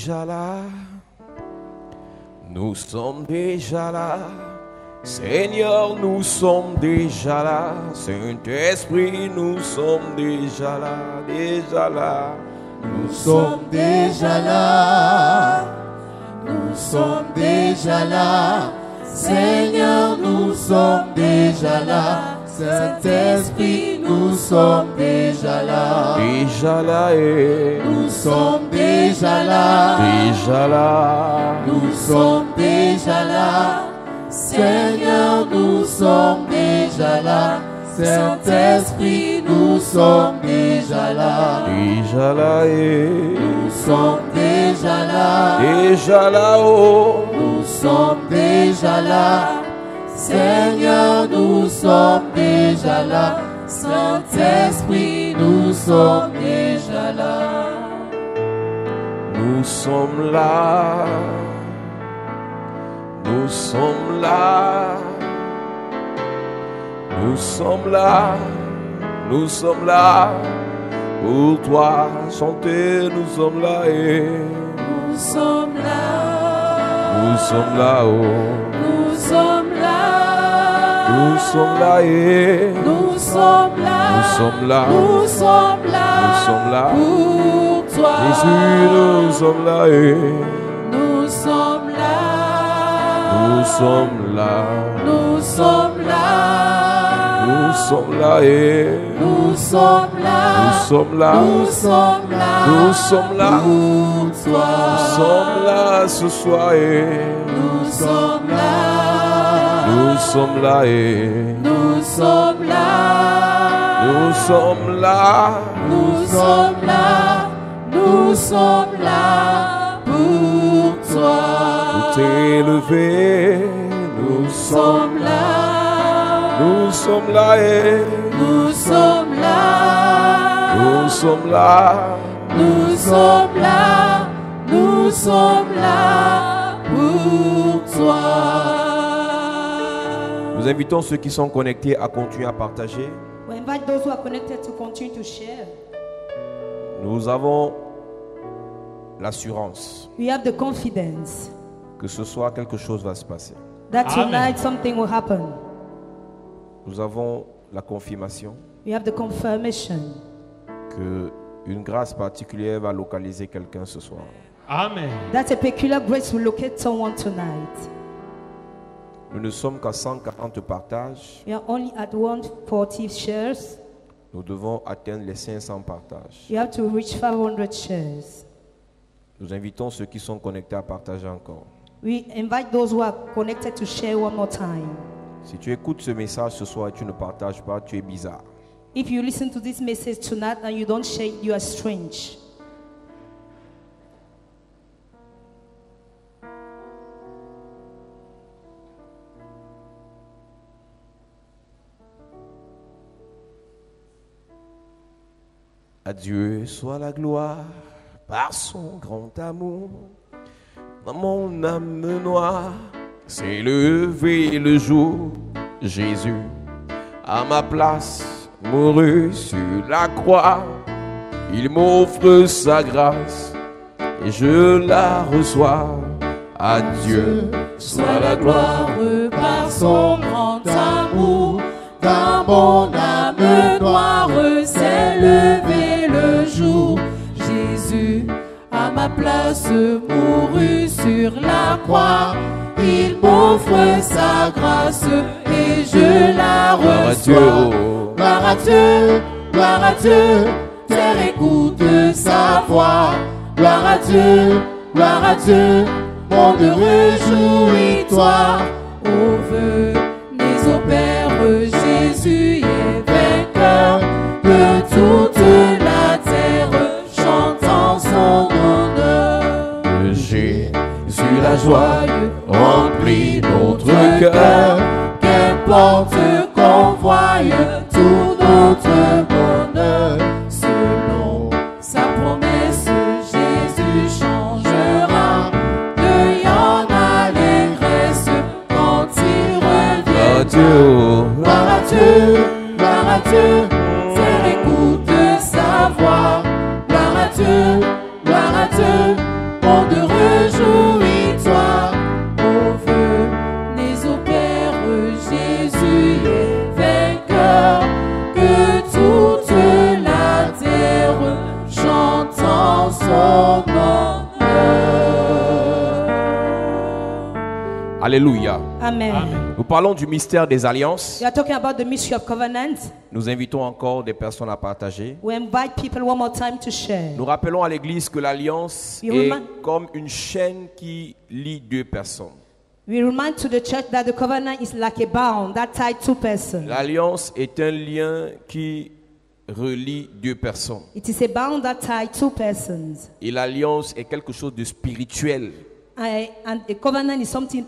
déjà là. Nous sommes déjà là. Seigneur, nous sommes déjà là. Saint-Esprit, nous sommes déjà là. Déjà là. Nous sommes déjà là. Nous sommes déjà là. Seigneur, nous sommes déjà là. Saint-Esprit, nous sommes déjà là. Déjà là et nous sommes déjà là. Déjà là. Nous sommes déjà là. Seigneur, nous sommes déjà là. Saint-Esprit, nous sommes déjà là. Déjà là et nous sommes déjà là. Déjà là oh. Nous sommes déjà là. Seigneur, nous sommes déjà là. Saint-Esprit, nous sommes déjà là. Nous sommes là. Nous sommes là. Nous sommes là. Nous sommes là. Pour toi, chanter, nous sommes là et nous sommes là. Nous sommes là oh. Nous sommes là. Nous sommes là et nous sommes là. Nous sommes là. Nous sommes là. Nous sommes là. Pour toi. Jésus, nous sommes là et nous sommes là. Nous sommes là. Nous sommes là. Nous sommes là et nous sommes là. Nous sommes là. Nous sommes là. Nous sommes là. Pour toi. Nous sommes là ce soir et nous sommes là. Nous sommes là et nous sommes là. Nous sommes là. Nous sommes là. Nous sommes là pour toi. Tout est élevé. Nous sommes là. Nous sommes là et nous sommes là. Nous sommes là. Nous sommes là. Nous sommes là pour toi. Nous invitons ceux qui sont connectés à continuer à partager. We invite those who are connected to continue to share. Nous avons l'assurance We have the confidence que ce soir quelque chose va se passer. that Amen. tonight something will happen. Nous avons la confirmation We have the confirmation que une grâce particulière va localiser quelqu'un ce soir. Amen. that a peculiar grace will locate someone tonight. Nous ne sommes qu'à 140 partages. We are only at 140 shares. Nous devons atteindre les 500 partages. You have to reach 500 shares. Nous invitons ceux qui sont connectés à partager encore. We invite those who are connected to share one more time. Si tu écoutes ce message ce soir et tu ne partages pas, tu es bizarre. If you listen to this message tonight and you don't share, you are strange. À Dieu soit la gloire par son grand amour. Dans mon âme noire s'est levé le jour. Jésus, à ma place, mourut sur la croix. Il m'offre sa grâce et je la reçois. À Dieu soit la gloire par son grand amour. Dans mon âme noire s'est levé le jour. Jésus, à ma place, mourut sur la croix. Il m'offre sa grâce et je la reçois. Gloire à Dieu, gloire à Dieu. Terre écoute sa voix. Gloire à Dieu, gloire à Dieu. Monde réjouis-toi. Venez au Père, Jésus est vainqueur de toute la terre, chantant son honneur. de Jésus, la joie remplit notre cœur. Qu'importe qu'on voie tout notre bonheur, selon sa promesse, Jésus changera. Deuil en allégresse quand il revient. Gloire à Dieu, gloire à Dieu. Terre écoute sa voix. Gloire à Dieu, monde Alléluia. Amen. Nous parlons du mystère des alliances. We are talking about the mystery of covenant. Nous invitons encore des personnes à partager. We invite people one more time to share. Nous rappelons à l'église que l'alliance You est remind- comme une chaîne qui lie deux personnes. We remind to the church that the covenant is like a bond that tied two persons. L'alliance est un lien qui relie deux personnes. It is a bond that tied two persons. Et l'alliance est quelque chose de spirituel. And a covenant is something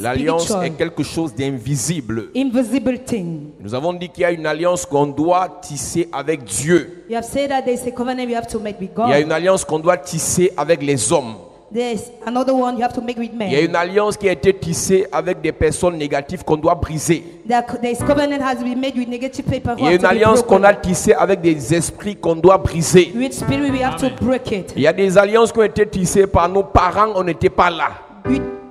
L'alliance est spiritual, quelque chose d'invisible. invisible thing. Nous avons dit qu'il y a une alliance qu'on doit tisser avec Dieu. We have said that there is a covenant we have to make with Il y a God. une alliance qu'on doit tisser avec les hommes. There is another one you have to make with Il y a men. une alliance qui a été tissée avec des personnes négatives qu'on doit briser. There is covenant has been made with negative people who Il y a have une to be alliance qu'on a broken. tissée avec des esprits qu'on doit briser. With spirit we have to break it. Il y a des alliances qui ont été tissées par nos parents, on n'était pas là.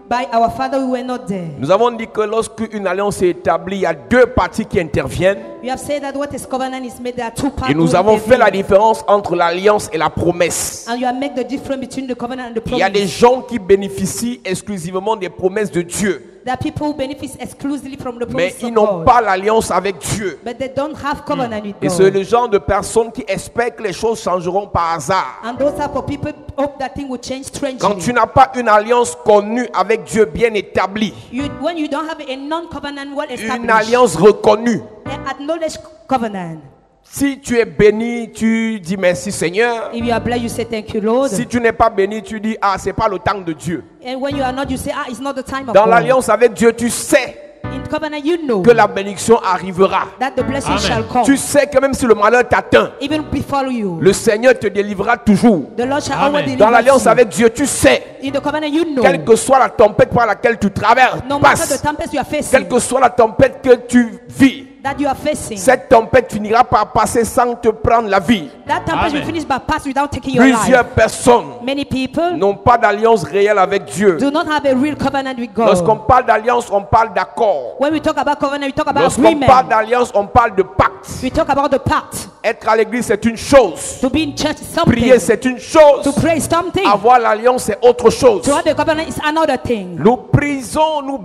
By our father we were not there. Nous avons dit que lorsqu'une alliance est établie, il y a deux parties qui interviennent. We have said that what is covenant is made, there are two parts. Et nous who avons fait la intervene. différence entre l'alliance et la promesse. And you have made the difference between the covenant and the Il y a des promise. gens qui bénéficient exclusivement des promesses de Dieu, There are people who benefit exclusively from the mais promise ils of n'ont God. pas l'alliance avec Dieu. But they don't have covenant with Et c'est God. le genre de personnes qui espèrent que les choses changeront par hasard. And those type of people hope that thing will change Quand tu strangely. n'as pas une alliance connue avec Dieu bien établie, When you don't have a non-covenant well une established, alliance reconnue, acknowledged covenant. si tu es béni, tu dis merci Seigneur. If you are blessed, you say thank you, Lord. Si tu n'es pas béni, tu dis ah, c'est pas le temps de Dieu. And when you are not, you say, it's not the time of Dans God. l'alliance avec Dieu, tu sais In covenant, you know que la bénédiction arrivera. that the blessing shall come. Tu sais que même si le malheur t'atteint, Even before you, le Seigneur te délivrera toujours. the Lord shall always deliver Dans l'alliance you. avec Dieu, tu sais, In the covenant, you know, quelle que soit la tempête par laquelle tu traverses, no matter the passes, tempest you are quelle facing, que soit la tempête que tu vis, that you are facing, cette tempête finira par passer sans te prendre la vie. that tempest will finish by pass without taking your Plusieurs life. personnes Many people n'ont pas d'alliance réelle avec Dieu. do not have a real covenant with Lorsqu'on God. parle d'alliance, on parle d'accord. When we talk about covenant, we talk about Lorsqu'on agreement. parle d'alliance, on parle de pacte. We talk about the pact. Être à l'église, c'est une chose. To be in church is Prier, something. c'est une chose. To pray is something. Avoir l'alliance, c'est autre chose. To have the covenant is another thing. Nous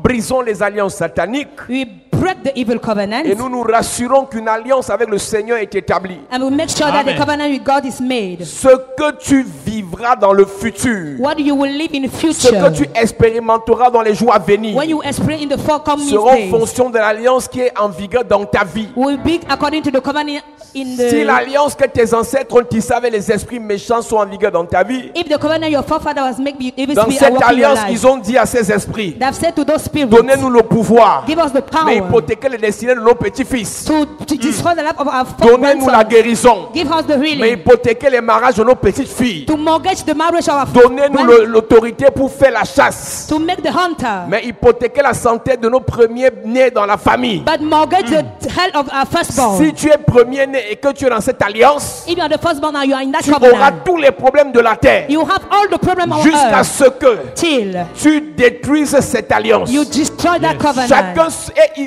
brisons les alliances sataniques We break the evil covenant et nous nous rassurons qu'une alliance avec le Seigneur est établie. and we make sure that the Amen. covenant with God is made. Ce que tu vivras dans le futur, What you will live in the ce que tu future, expérimenteras dans les jours à venir, when you experience in the forthcoming seront en days, fonction de l'alliance qui est en vigueur dans ta vie. will be according to the covenant in Si the. l'alliance que tes ancêtres ont tissée avec les esprits méchants sont en vigueur dans ta vie, If the covenant your forefather was made with evil dans spirit and cette working your alliance, life, ils ont dit à ces esprits, they have said to those spirits, donnez-nous le pouvoir, give us the mais power hypothéquer les destinées de nos petits-fils. to destroy the life of our Donnez-nous la grandsons. guérison, Give us the mais healing. hypothéquer les mariages de nos petites-filles. To mortgage the marriage of our Donnez-nous grand- l'autorité pour faire la chasse, to make the hunter, mais hypothéquer la santé de nos premiers-nés dans la famille. but mortgage the health of our firstborn. Si tu es premier-né et que tu es dans cette alliance, If you are the firstborn and you are in that tu auras covenant, tous les problèmes de la terre you have all the problem on jusqu'à earth ce que till tu détruises cette alliance. you destroy that covenant. Chacun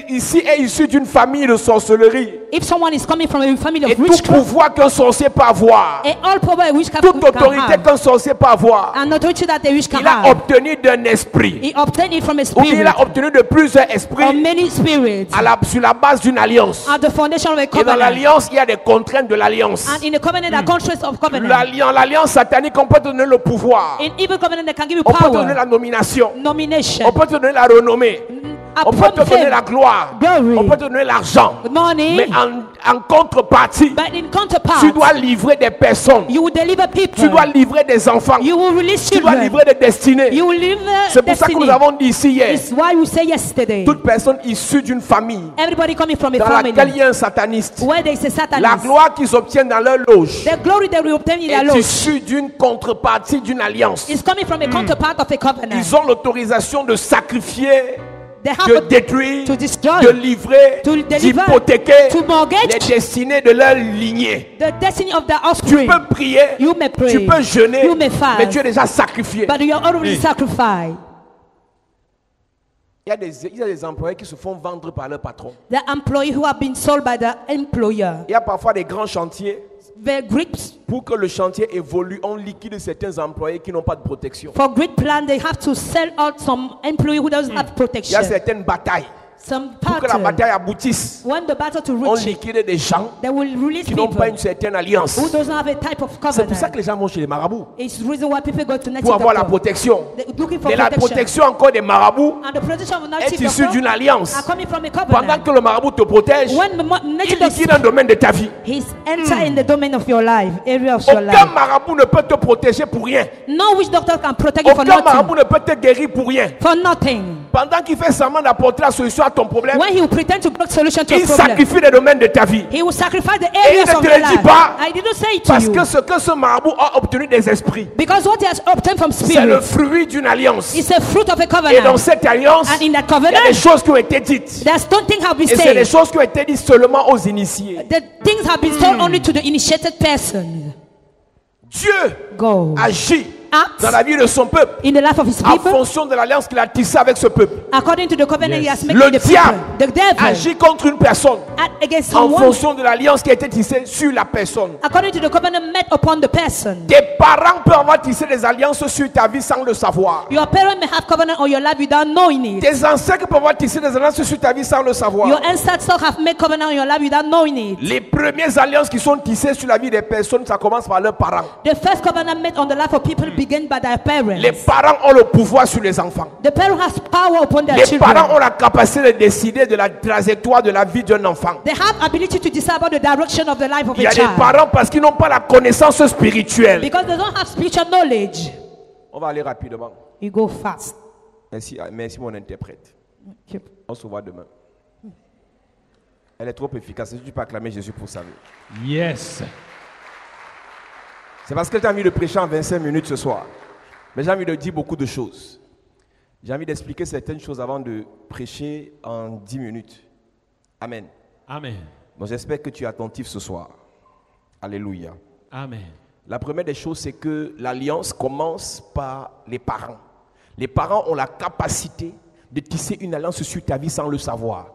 ici est issu d'une famille de sorcellerie. If someone is coming from a family Et of tout witchcraft, pouvoir qu'un sorcier peut avoir, and all power a witchcraft toute can autorité have, qu'un sorcier peut avoir, and authority that a witch can il a have, obtenu d'un esprit, he obtained it from a ou il spirit a obtenu de plusieurs or esprits many spirits sur la base d'une alliance. at the foundation of a Et dans covenant. l'alliance, il y a des contraintes de l'alliance. And in the covenant, there are contracts of covenant. L'alliance satanique, on peut te donner le pouvoir, In evil covenant, they can give you on peut te donner power, la nomination, nomination, on peut te donner la renommée, on peut te donner la gloire, glory, on peut te donner l'argent. money, Mais en contrepartie, but in counterpart, tu dois livrer des personnes, you will deliver people, tu dois livrer des enfants, you will release tu dois children, livrer des destinées. you will live C'est pour ça que destiny. nous avons dit ici hier, It's why we say yesterday, toute personne issue d'une famille everybody coming from a dans laquelle il family y a un sataniste, where there is a la satanist, gloire qu'ils obtiennent dans leur loge the glory they will obtain in their est lodge issue d'une contrepartie d'une alliance. is coming from a counterpart of a covenant. Ils ont l'autorisation de sacrifier, They have de détruire, to destroy, de livrer, to deliver, d'hypothéquer to mortgage les destinées de leur lignée. the destiny of their Tu offspring. peux prier, You may pray, tu peux jeûner, you may fast, mais tu es déjà sacrifié. but you are already sacrificed. Il y a des employés qui se font vendre par leur patron. The employee who have been sold by the employer. Il y a parfois des grands chantiers. grips. Pour que le chantier évolue, on liquide certains employés qui n'ont pas de protection. For great plan, they have to sell out some employee who doesn't have Il y protection. a certaines batailles. Some Pour que la pattern. bataille aboutisse, When the battle to on reach it, liquide des gens they will release qui n'ont people pas une certaine alliance. who doesn't have a type of C'est pour ça covenant. que les gens vont chez les marabouts. It's the reason why people go to native Pour avoir la doctor. protection. They're looking for Mais la protection. protection encore des marabouts And the protection of est native issue doctor d'une alliance. are coming from a Pendant covenant. que le marabout te protège, When the il native liquide doctor un domaine de ta vie. he's enter in the domain of your life, area of your Aucun life. marabout ne peut te protéger pour rien. No witch doctor can protect you for Aucun marabout nothing. ne peut te guérir pour rien. For nothing. Pendant qu'il fait semblant d'apporter la solution à ton problème, When he will pretend to bring solution to a il problem, sacrifie les domaines de ta vie. he will sacrifice the Et il areas ne of te your le dit life. pas. I didn't say it to Parce you. que ce que ce marabout a obtenu des esprits, Because what he has obtained from c'est le spirit fruit d'une alliance. is a fruit of a Et dans covenant. cette alliance, And in that il y a des covenant, choses qui ont été dites. there's something have been Et c'est des said. choses qui ont été dites seulement aux initiés. The things have been told only to the initiated person. Dieu Go. agit Act dans la vie de son peuple in the life of his en people fonction de l'alliance qu'il a tissée avec ce peuple. according to the covenant he has made Le with the diable people. The devil agit contre une personne act against en someone fonction de l'alliance qui a été tissée sur la personne. according to the covenant made upon the person. Tes parents peuvent avoir tissé des alliances sur ta vie sans le savoir. Your parent may have covenant on your life without knowing it. Tes ancêtres peuvent avoir tissé des alliances sur ta vie sans le savoir. Your ancestors have made covenant on your life without knowing it. Les premières alliances qui sont tissées sur la vie des personnes, ça commence par leurs parents. The first covenant made on the life of people began by their parents. Les parents ont le pouvoir sur les enfants. The parent has power upon their Les children. parents ont la capacité de décider de la trajectoire de la vie d'un enfant. They have ability to decide about the direction of the life of Il y a a des child. parents parce qu'ils n'ont pas la connaissance spirituelle. Because they don't have spiritual knowledge. On va aller rapidement. You go fast. Merci mon interprète. On se voit demain. Elle est trop efficace. Si tu peux acclamer Jésus pour sa vie. Yes. C'est parce que tu as envie de prêcher en 25 minutes ce soir. Mais j'ai envie de dire beaucoup de choses. J'ai envie d'expliquer certaines choses avant de prêcher en 10 minutes. Amen. Amen. Donc j'espère que tu es attentif ce soir. Alléluia. Amen. La première des choses, c'est que l'alliance commence par les parents. Les parents ont la capacité de tisser une alliance sur ta vie sans le savoir.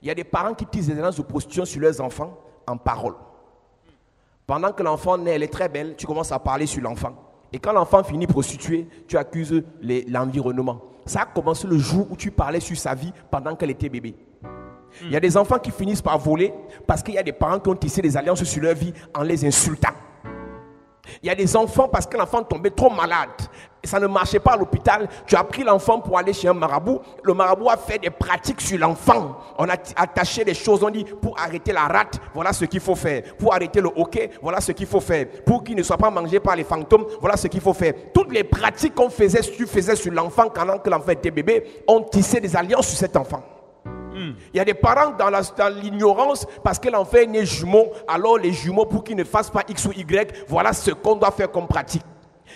Il y a des parents qui tissent des alliances de prostitution sur leurs enfants en parole. Pendant que l'enfant naît, elle est très belle, tu commences à parler sur l'enfant. Et quand l'enfant finit prostitué, tu accuses l'environnement. Ça a commencé le jour où tu parlais sur sa vie pendant qu'elle était bébé. Il y a des enfants qui finissent par voler parce qu'il y a des parents qui ont tissé des alliances sur leur vie en les insultant. Il y a des enfants parce que l'enfant tombait trop malade et ça ne marchait pas à l'hôpital. Tu as pris l'enfant pour aller chez un marabout. Le marabout a fait des pratiques sur l'enfant. On a attaché des choses. On dit pour arrêter la rate, voilà ce qu'il faut faire. Pour arrêter le hoquet, voilà ce qu'il faut faire. Pour qu'il ne soit pas mangé par les fantômes, voilà ce qu'il faut faire. Toutes les pratiques qu'on faisait, tu faisais sur l'enfant pendant que l'enfant était bébé, ont tissé des alliances sur cet enfant. Il y a des parents dans l'ignorance parce que l'enfant est né jumeau, alors les jumeaux pour qu'ils ne fassent pas X ou Y, voilà ce qu'on doit faire comme pratique.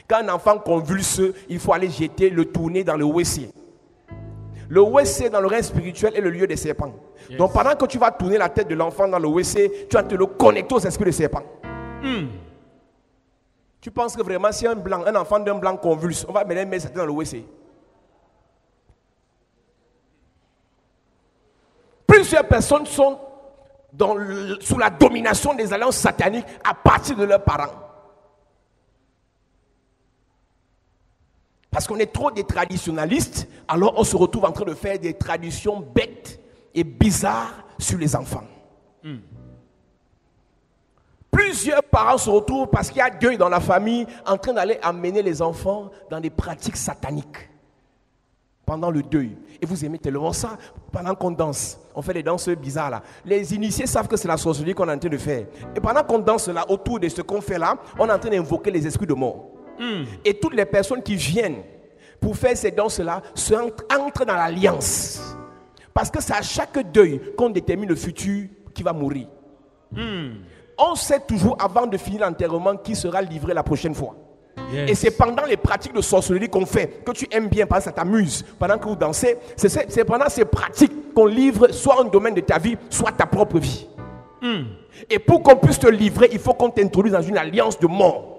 Quand un enfant convulse, il faut aller jeter, le tourner dans le WC. Le WC dans le règne spirituel est le lieu des serpents. Yes. Donc pendant que tu vas tourner la tête de l'enfant dans le WC, tu vas te le connecter aux esprits de serpents. Tu penses que vraiment si un enfant d'un blanc convulse, on va mettre ça dans le WC? Plusieurs personnes sont sous la domination des alliances sataniques à partir de leurs parents. Parce qu'on est trop des traditionnalistes, alors on se retrouve en train de faire des traditions bêtes et bizarres sur les enfants. Plusieurs parents se retrouvent parce qu'il y a deuil dans la famille en train d'aller amener les enfants dans des pratiques sataniques. Pendant le deuil. Et vous aimez tellement ça. Pendant qu'on danse, on fait des danses bizarres là. Les initiés savent que c'est la sorcellerie qu'on est en train de faire. Et pendant qu'on danse là, autour de ce qu'on fait là, on est en train d'invoquer les esprits de mort. Et toutes les personnes qui viennent pour faire ces danses là entrent dans l'alliance. Parce que c'est à chaque deuil qu'on détermine le futur qui va mourir. On sait toujours avant de finir l'enterrement qui sera livré la prochaine fois. Yes. Et c'est pendant les pratiques de sorcellerie qu'on fait, que tu aimes bien, parce que ça t'amuse, pendant que vous dansez, c'est pendant ces pratiques qu'on livre soit un domaine de ta vie, soit ta propre vie. Et pour qu'on puisse te livrer, il faut qu'on t'introduise dans une alliance de mort.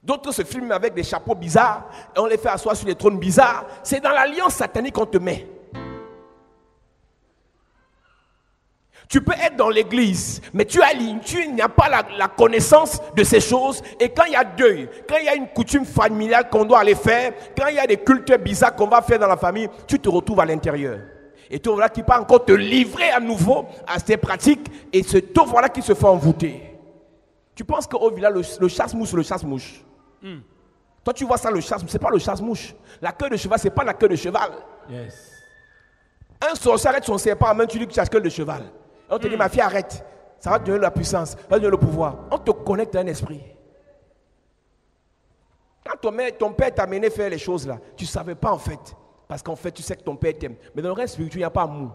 D'autres se filment avec des chapeaux bizarres, et on les fait asseoir sur des trônes bizarres. C'est dans l'alliance satanique qu'on te met. Tu peux être dans l'église, mais tu n'as pas la connaissance de ces choses. Et quand il y a deuil, quand il y a une coutume familiale qu'on doit aller faire, quand il y a des cultes bizarres qu'on va faire dans la famille, tu te retrouves à l'intérieur. Et toi, voilà qui peut encore te livrer à nouveau à ces pratiques. Et c'est toi, voilà qui se fait envoûter. Tu penses qu'au village, le chasse-mouche, le chasse-mouche. Toi, tu vois ça, le chasse-mouche, ce n'est pas le chasse-mouche. La queue de cheval, ce n'est pas la queue de cheval. Yes. Un sorcier arrête son serpent à main, tu dis que tu as queue de cheval. On te dit, ma fille, arrête. Ça va te donner la puissance, ça va te donner le pouvoir. On te connecte à un esprit. Quand ton père t'a amené faire les choses là, tu ne savais pas en fait. Parce qu'en fait, tu sais que ton père t'aime. Mais dans le reste spirituel, il n'y a pas amour.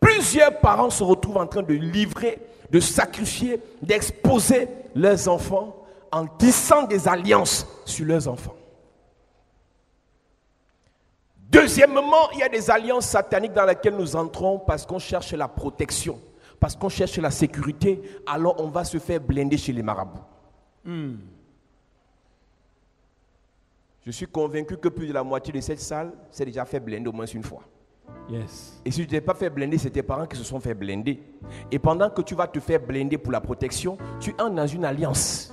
Plusieurs parents se retrouvent en train de livrer, de sacrifier, d'exposer leurs enfants en tissant des alliances sur leurs enfants. Deuxièmement, il y a des alliances sataniques dans lesquelles nous entrons parce qu'on cherche la protection, parce qu'on cherche la sécurité, alors on va se faire blinder chez les marabouts. Je suis convaincu que plus de la moitié de cette salle s'est déjà fait blinder au moins une fois. Yes. Et si tu ne t'es pas fait blinder, c'est tes parents qui se sont fait blinder. Et pendant que tu vas te faire blinder pour la protection, tu entres dans une alliance.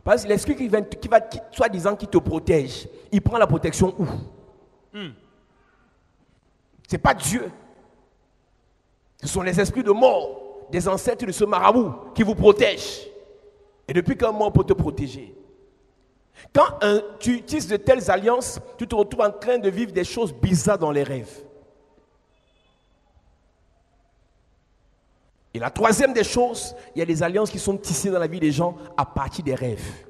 Parce que l'esprit qui va soi-disant qui te protège, il prend la protection où? Ce n'est pas Dieu. Ce sont les esprits de mort, des ancêtres de ce marabout qui vous protègent. Et depuis qu'un mort peut te protéger. Quand tu utilises de telles alliances, tu te retrouves en train de vivre des choses bizarres dans les rêves. Et la troisième des choses, il y a des alliances qui sont tissées dans la vie des gens à partir des rêves.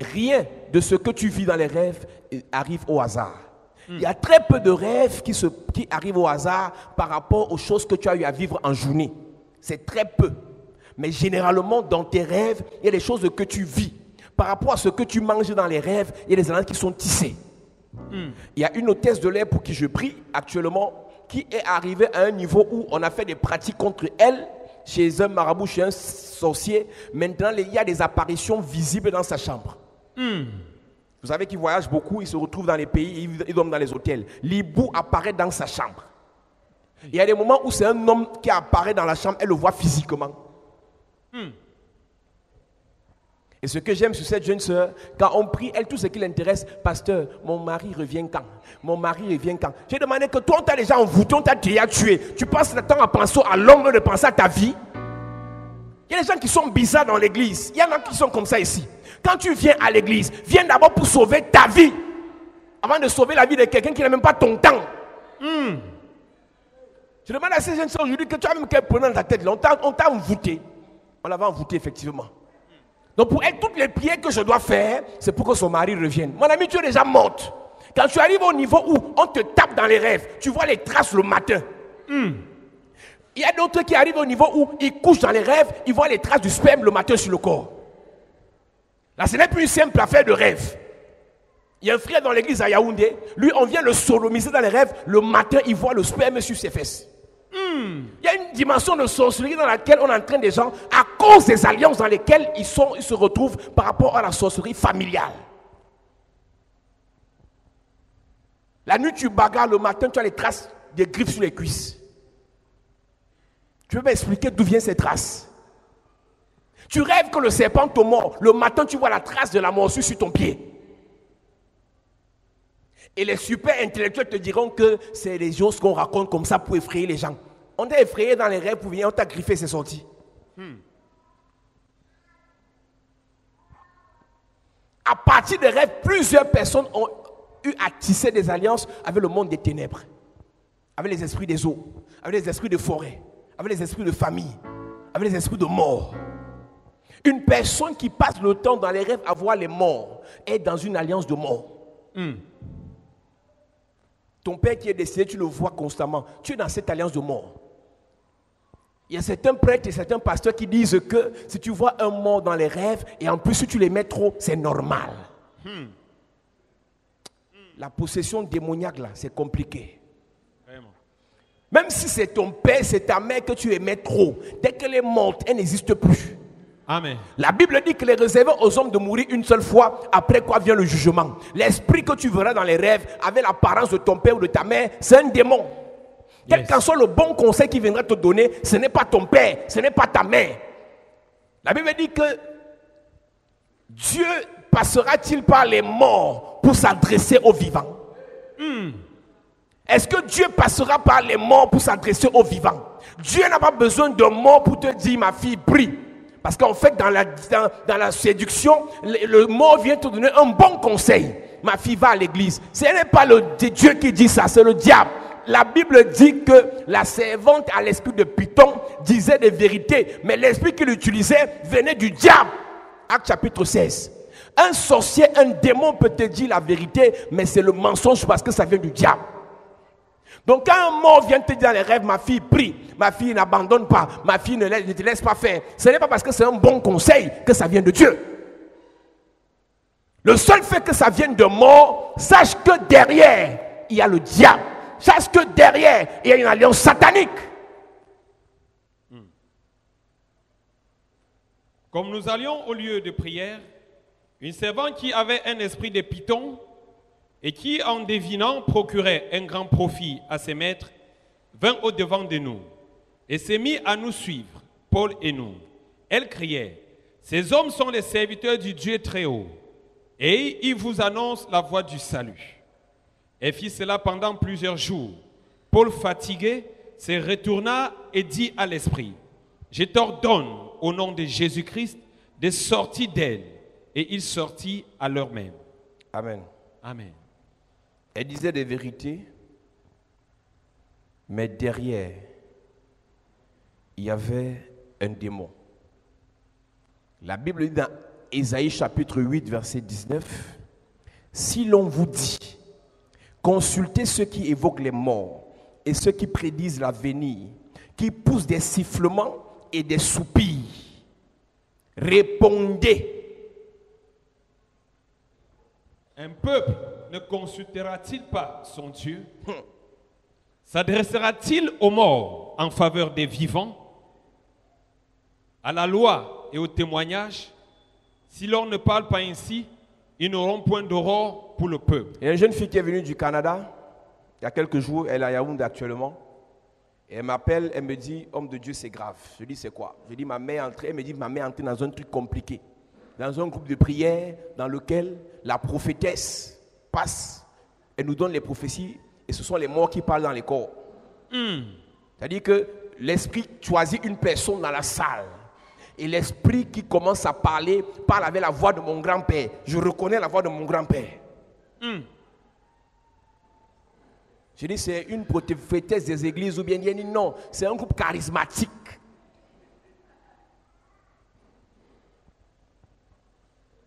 Rien de ce que tu vis dans les rêves arrive au hasard. Il y a très peu de rêves qui arrivent au hasard par rapport aux choses que tu as eu à vivre en journée. C'est très peu. Mais généralement, dans tes rêves, il y a des choses que tu vis. Par rapport à ce que tu manges dans les rêves, il y a des alliances qui sont tissées. Il y a une hôtesse de l'air pour qui je prie actuellement, qui est arrivée à un niveau où on a fait des pratiques contre elle, chez un marabout, chez un sorcier. Maintenant, il y a des apparitions visibles dans sa chambre. Vous savez qu'il voyage beaucoup, il se retrouve dans les pays, il dorme dans les hôtels. L'hibou apparaît dans sa chambre. Il y a des moments où c'est un homme qui apparaît dans la chambre, elle le voit physiquement. Et ce que j'aime sur cette jeune sœur, quand on prie, elle, tout ce qui l'intéresse, pasteur, mon mari revient quand? Mon mari revient quand? J'ai demandé que toi, on t'a déjà envoûté, on t'a déjà tué. Tu passes le temps à penser à l'homme de penser à ta vie. Il y a des gens qui sont bizarres dans l'église. Il y en a qui sont comme ça ici. Quand tu viens à l'église, viens d'abord pour sauver ta vie. Avant de sauver la vie de quelqu'un qui n'a même pas ton temps. Je demande à ces jeunes sœurs aujourd'hui que tu as même qu'elle prenait dans ta tête. Là, on t'a envoûté. On l'avait envoûté effectivement. Donc pour elle, toutes les prières que je dois faire, c'est pour que son mari revienne. Mon ami, tu es déjà morte. Quand tu arrives au niveau où on te tape dans les rêves, tu vois les traces le matin. Il y a d'autres qui arrivent au niveau où ils couchent dans les rêves, ils voient les traces du sperme le matin sur le corps. Là, ce n'est plus une simple affaire de rêve. Il y a un frère dans l'église à Yaoundé, lui, on vient le sodomiser dans les rêves, le matin, il voit le sperme sur ses fesses. Il y a une dimension de sorcellerie dans laquelle on entraîne des gens à cause des alliances dans lesquelles ils se retrouvent par rapport à la sorcellerie familiale. La nuit, tu bagarres, le matin, tu as les traces des griffes sur les cuisses. Tu peux m'expliquer d'où viennent ces traces? Tu rêves que le serpent te mord. Le matin, tu vois la trace de la morsure sur ton pied. Et les super intellectuels te diront que c'est des choses qu'on raconte comme ça pour effrayer les gens. On t'a effrayé dans les rêves pour venir, on t'a griffé, c'est sorti. À partir des rêves, plusieurs personnes ont eu à tisser des alliances avec le monde des ténèbres, avec les esprits des eaux, avec les esprits de forêt, avec les esprits de famille, avec les esprits de mort. Une personne qui passe le temps dans les rêves à voir les morts est dans une alliance de mort. Ton père qui est décédé, tu le vois constamment. Tu es dans cette alliance de mort. Il y a certains prêtres et certains pasteurs qui disent que si tu vois un mort dans les rêves et en plus si tu les mets trop, c'est normal. La possession démoniaque là, c'est compliqué. Vraiment. Même si c'est ton père, c'est ta mère que tu aimais trop, dès qu'elle est morte, elle n'existe plus. Amen. La Bible dit qu'il est réservé aux hommes de mourir une seule fois, après quoi vient le jugement. L'esprit que tu verras dans les rêves avec l'apparence de ton père ou de ta mère, c'est un démon. Quel Yes. qu'en soit le bon conseil qu'il viendra te donner, ce n'est pas ton père, ce n'est pas ta mère. La Bible dit que Dieu passera-t-il par les morts pour s'adresser aux vivants? Est-ce que Dieu passera par les morts pour s'adresser aux vivants? Dieu n'a pas besoin de morts pour te dire, ma fille, prie. Parce qu'en fait, dans la séduction, le mort vient te donner un bon conseil. Ma fille, va à l'église. Ce n'est pas Dieu qui dit ça, c'est le diable. La Bible dit que la servante à l'esprit de Python disait des vérités, mais l'esprit qu'il utilisait venait du diable. Acte chapitre 16. Un sorcier, un démon peut te dire la vérité, mais c'est le mensonge parce que ça vient du diable. Donc quand un mort vient te dire dans les rêves, ma fille prie, ma fille n'abandonne pas, ma fille ne te laisse pas faire, ce n'est pas parce que c'est un bon conseil que ça vient de Dieu. Le seul fait que ça vienne de mort, sache que derrière, il y a le diable. Sache que derrière, il y a une alliance satanique. Comme nous allions au lieu de prière, une servante qui avait un esprit de Python et qui, en devinant, procurait un grand profit à ses maîtres, vint au-devant de nous et s'est mis à nous suivre, Paul et nous. Elle criait, « Ces hommes sont les serviteurs du Dieu Très-Haut, et ils vous annoncent la voie du salut. » Elle fit cela pendant plusieurs jours. Paul, fatigué, se retourna et dit à l'esprit, « Je t'ordonne, au nom de Jésus-Christ, de sortir d'elle. » Et il sortit à l'heure même. Amen. Amen. Elle disait des vérités, mais derrière, il y avait un démon. La Bible dit dans Ésaïe chapitre 8, verset 19, « Si l'on vous dit, consultez ceux qui évoquent les morts et ceux qui prédisent l'avenir, qui poussent des sifflements et des soupirs, répondez. » Un peuple ne consultera-t-il pas son Dieu? S'adressera-t-il aux morts en faveur des vivants? À la loi et au témoignage? Si l'on ne parle pas ainsi, ils n'auront point d'aurore pour le peuple. Il y a une jeune fille qui est venue du Canada, il y a quelques jours, elle est à Yaoundé actuellement. Et elle m'appelle, elle me dit, homme de Dieu, c'est grave. Je dis, c'est quoi? Je dis, ma mère est entrée, elle me dit, ma mère est entrée dans un truc compliqué. Dans un groupe de prière dans lequel la prophétesse passe, elle nous donne les prophéties et ce sont les morts qui parlent dans les corps. C'est-à-dire que l'esprit choisit une personne dans la salle et l'esprit qui commence à parler parle avec la voix de mon grand-père. Je reconnais la voix de mon grand-père. Je dis c'est une prophétesse des églises ou bien il dit non, c'est un groupe charismatique.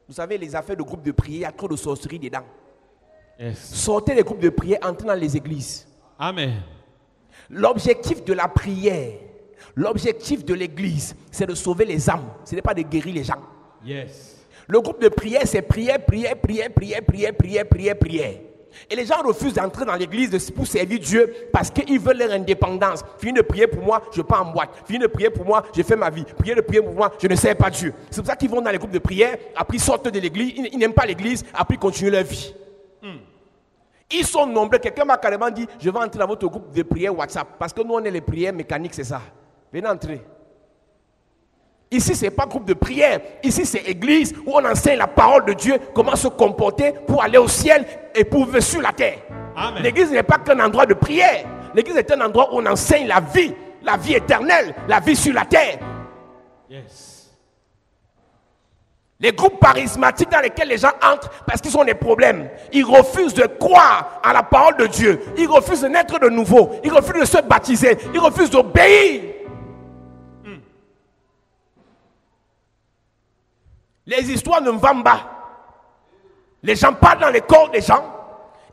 Vous savez, les affaires de groupes de prière, il y a trop de sorcellerie dedans. Yes. Sortez les groupes de prière, entrez dans les églises. Amen. L'objectif de la prière, l'objectif de l'église, c'est de sauver les âmes. Ce n'est pas de guérir les gens. Yes. Le groupe de prière, c'est prière, prière, prière, prière, prière, prière, prière, prière. Et les gens refusent d'entrer dans l'église pour servir Dieu parce qu'ils veulent leur indépendance. Fini de prier pour moi, je pars en boîte. Fini de prier pour moi, je fais ma vie. Fini de prier pour moi, je ne sers pas Dieu. C'est pour ça qu'ils vont dans les groupes de prière, après ils sortent de l'église, ils n'aiment pas l'église, après ils continuent leur vie. Ils sont nombreux. Quelqu'un m'a carrément dit, je vais entrer dans votre groupe de prière WhatsApp. Parce que nous, on est les prières mécaniques, c'est ça. Venez entrer. Ici, ce n'est pas groupe de prière. Ici, c'est église où on enseigne la parole de Dieu, comment se comporter pour aller au ciel et pour vivre sur la terre. Amen. L'église n'est pas qu'un endroit de prière. L'église est un endroit où on enseigne la vie éternelle, la vie sur la terre. Yes. Les groupes charismatiques dans lesquels les gens entrent parce qu'ils ont des problèmes. Ils refusent de croire à la parole de Dieu. Ils refusent de naître de nouveau. Ils refusent de se baptiser. Ils refusent d'obéir. Les histoires ne vendent pas. Les gens parlent dans les corps des gens.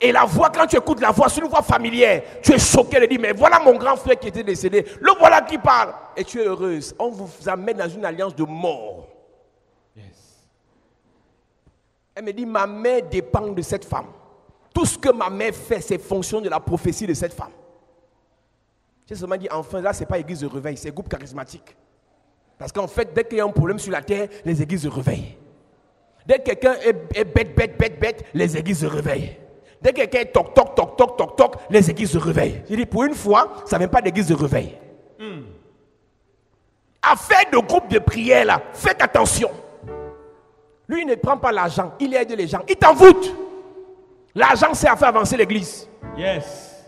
Et la voix, quand tu écoutes la voix, c'est une voix familière. Tu es choqué de dire, mais voilà mon grand frère qui était décédé. Le voilà qui parle. Et tu es heureuse. On vous amène dans une alliance de mort. Yes. Elle me dit, ma mère dépend de cette femme. Tout ce que ma mère fait, c'est fonction de la prophétie de cette femme. J'ai seulement dit, enfin, là, ce n'est pas église de réveil, c'est groupe charismatique. Parce qu'en fait, dès qu'il y a un problème sur la terre, les églises se réveillent. Dès que quelqu'un est bête, les églises se réveillent. Dès que quelqu'un est toc, toc, toc, toc, toc, les églises se réveillent. Je dis, pour une fois, ça ne vient pas d'église de réveil. Affaire de groupe de prière là, faites attention. Lui, il ne prend pas l'argent, il aide les gens, il t'envoûte. L'argent, c'est à faire avancer l'église. Yes.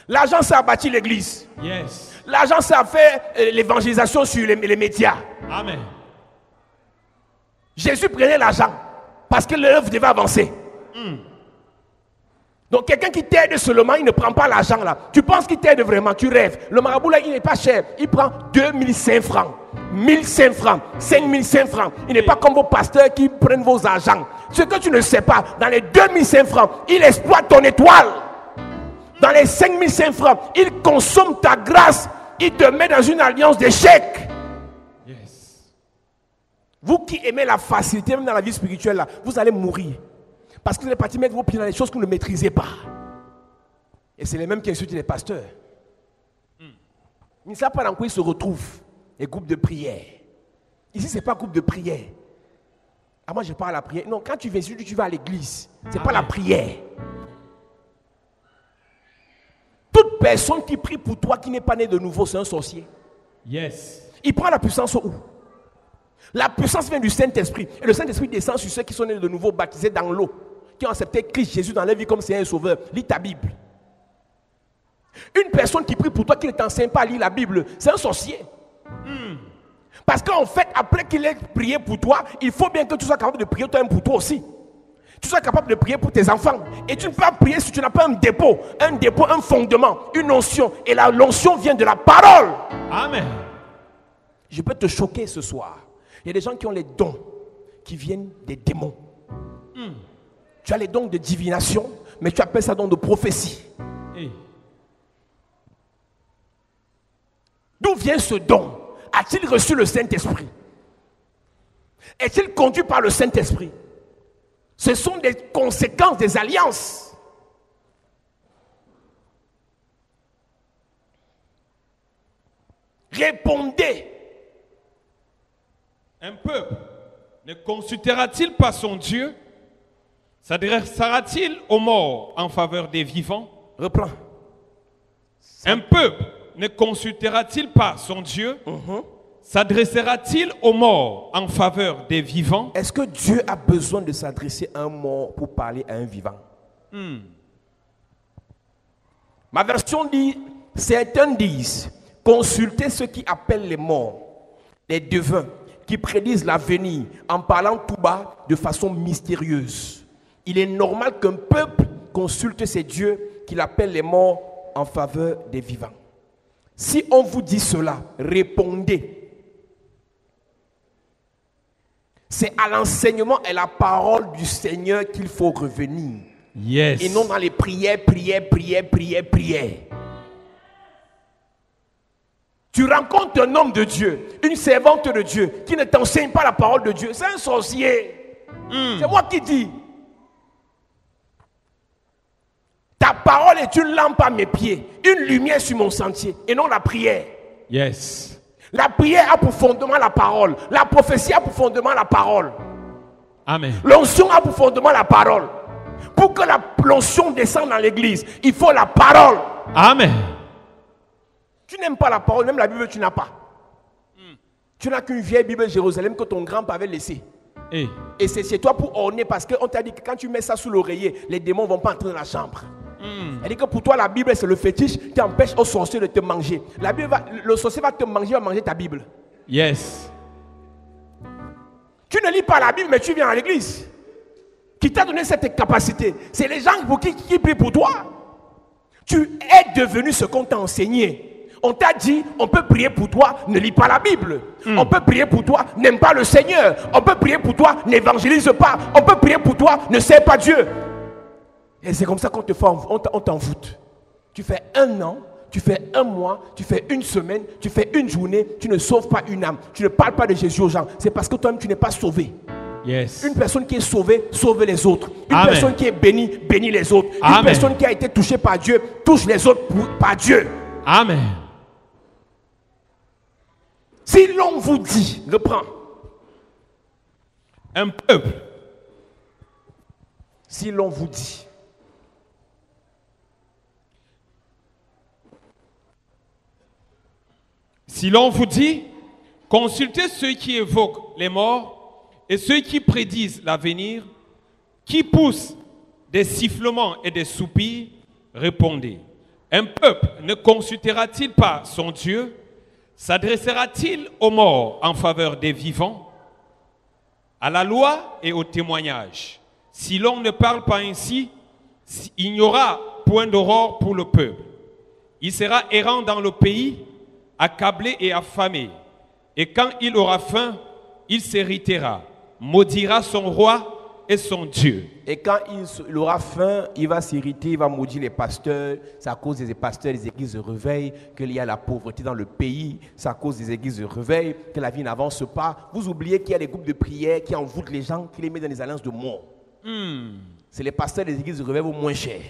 L'argent, c'est à bâtir l'église. Yes. L'argent, c'est à faire l'évangélisation sur les médias. Amen. Jésus prenait l'argent parce que l'œuvre devait avancer. Donc quelqu'un qui t'aide seulement, il ne prend pas l'argent là. Tu penses qu'il t'aide vraiment, tu rêves. Le marabout là, il n'est pas cher. Il prend 2005 francs, 1005 francs, 5005 francs. Il n'est pas comme vos pasteurs qui prennent vos argents. Ce que tu ne sais pas, dans les 2005 francs, il exploite ton étoile. Dans les 5005 francs, il consomme ta grâce. Il te met dans une alliance d'échecs. Yes. Vous qui aimez la facilité, même dans la vie spirituelle, là, vous allez mourir. Parce que vous êtes partis mettre vos pieds dans les choses que vous ne maîtrisez pas. Et c'est les mêmes qui insultent les pasteurs. Ils ne savent pas dans quoi ils se retrouvent. Les groupes de prière. Ici, ce n'est pas groupe de prière. Ah, moi, je parle à la prière. Non, quand tu viens ici, tu vas à l'église. Ce n'est pas la prière. Toute personne qui prie pour toi, qui n'est pas né de nouveau, c'est un sorcier. Yes. Il prend la puissance où? La puissance vient du Saint-Esprit. Et le Saint-Esprit descend sur ceux qui sont nés de nouveau, baptisés dans l'eau, qui ont accepté Christ Jésus dans leur vie comme Seigneur et Sauveur. Lis ta Bible. Une personne qui prie pour toi, qui ne t'enseigne pas à lire la Bible, c'est un sorcier. Parce qu'en fait, après qu'il ait prié pour toi, il faut bien que tu sois capable de prier toi-même pour toi aussi. Tu sois capable de prier pour tes enfants. Et tu ne peux pas prier si tu n'as pas un dépôt, un fondement, une onction. Et la onction vient de la parole. Amen. Je peux te choquer ce soir. Il y a des gens qui ont les dons qui viennent des démons. Tu as les dons de divination, mais tu appelles ça don de prophétie. D'où vient ce don? A-t-il reçu le Saint-Esprit? Est-il conduit par le Saint-Esprit? Ce sont des conséquences des alliances. Répondez. Un peuple ne consultera-t-il pas son Dieu? S'adressera-t-il aux morts en faveur des vivants? Reprends. Un peuple ne consultera-t-il pas son Dieu? S'adressera-t-il aux morts en faveur des vivants? Est-ce que Dieu a besoin de s'adresser à un mort pour parler à un vivant? Ma version dit, certains disent, consultez ceux qui appellent les morts, les devins, qui prédisent l'avenir en parlant tout bas de façon mystérieuse. Il est normal qu'un peuple consulte ses dieux qu'il appelle les morts en faveur des vivants. Si on vous dit cela, répondez. C'est à l'enseignement et la parole du Seigneur qu'il faut revenir. Yes. Et non dans les prières. Tu rencontres un homme de Dieu, une servante de Dieu, qui ne t'enseigne pas la parole de Dieu. C'est un sorcier. C'est moi qui dis. Ta parole est une lampe à mes pieds, une lumière sur mon sentier, et non la prière. Yes. La prière a pour fondement la parole. La prophétie a pour fondement la parole. Amen. L'onction a pour fondement la parole. Pour que l'onction descende dans l'église, il faut la parole. Amen. Tu n'aimes pas la parole, même la Bible tu n'as pas. Tu n'as qu'une vieille Bible de Jérusalem que ton grand-père avait laissée. Et c'est chez toi pour orner parce qu'on t'a dit que quand tu mets ça sous l'oreiller, les démons ne vont pas entrer dans la chambre. Elle dit que pour toi la Bible c'est le fétiche qui empêche aux sorciers de te manger. Le sorcier va te manger, va manger ta Bible. Yes. Tu ne lis pas la Bible mais tu viens à l'église. Qui t'a donné cette capacité? C'est les gens qui prient pour toi. Tu es devenu ce qu'on t'a enseigné. On t'a dit, on peut prier pour toi, ne lis pas la Bible. On peut prier pour toi, n'aime pas le Seigneur. On peut prier pour toi, n'évangélise pas. On peut prier pour toi, ne sert pas Dieu. Et c'est comme ça qu'on te fait, on t'envoûte. Tu fais 1 an, tu fais 1 mois, tu fais 1 semaine, tu fais 1 journée, tu ne sauves pas une âme. Tu ne parles pas de Jésus aux gens. C'est parce que toi-même tu n'es pas sauvé. Yes. Une personne qui est sauvée, sauve les autres. Une Amen. personne qui est bénie, bénit les autres. Amen. Une personne qui a été touchée par Dieu, touche les autres par Dieu. Amen. Si l'on vous dit, reprends. Un peuple Si l'on vous dit Si l'on vous dit, consultez ceux qui évoquent les morts et ceux qui prédisent l'avenir, qui poussent des sifflements et des soupirs, répondez. Un peuple ne consultera-t-il pas son Dieu? S'adressera-t-il aux morts en faveur des vivants? À la loi et au témoignage. Si l'on ne parle pas ainsi, il n'y aura point d'aurore pour le peuple. Il sera errant dans le pays, accablé et affamé. Et quand il aura faim, il s'héritera, maudira son roi et son Dieu. Et quand il aura faim, il va s'irriter, il va maudire les pasteurs. C'est à cause des pasteurs des églises de réveil qu'il y a la pauvreté dans le pays. C'est à cause des églises de réveil que la vie n'avance pas. Vous oubliez qu'il y a des groupes de prière qui envoûtent les gens, qui les mettent dans des alliances de mort. C'est les pasteurs des églises de réveil au moins cher.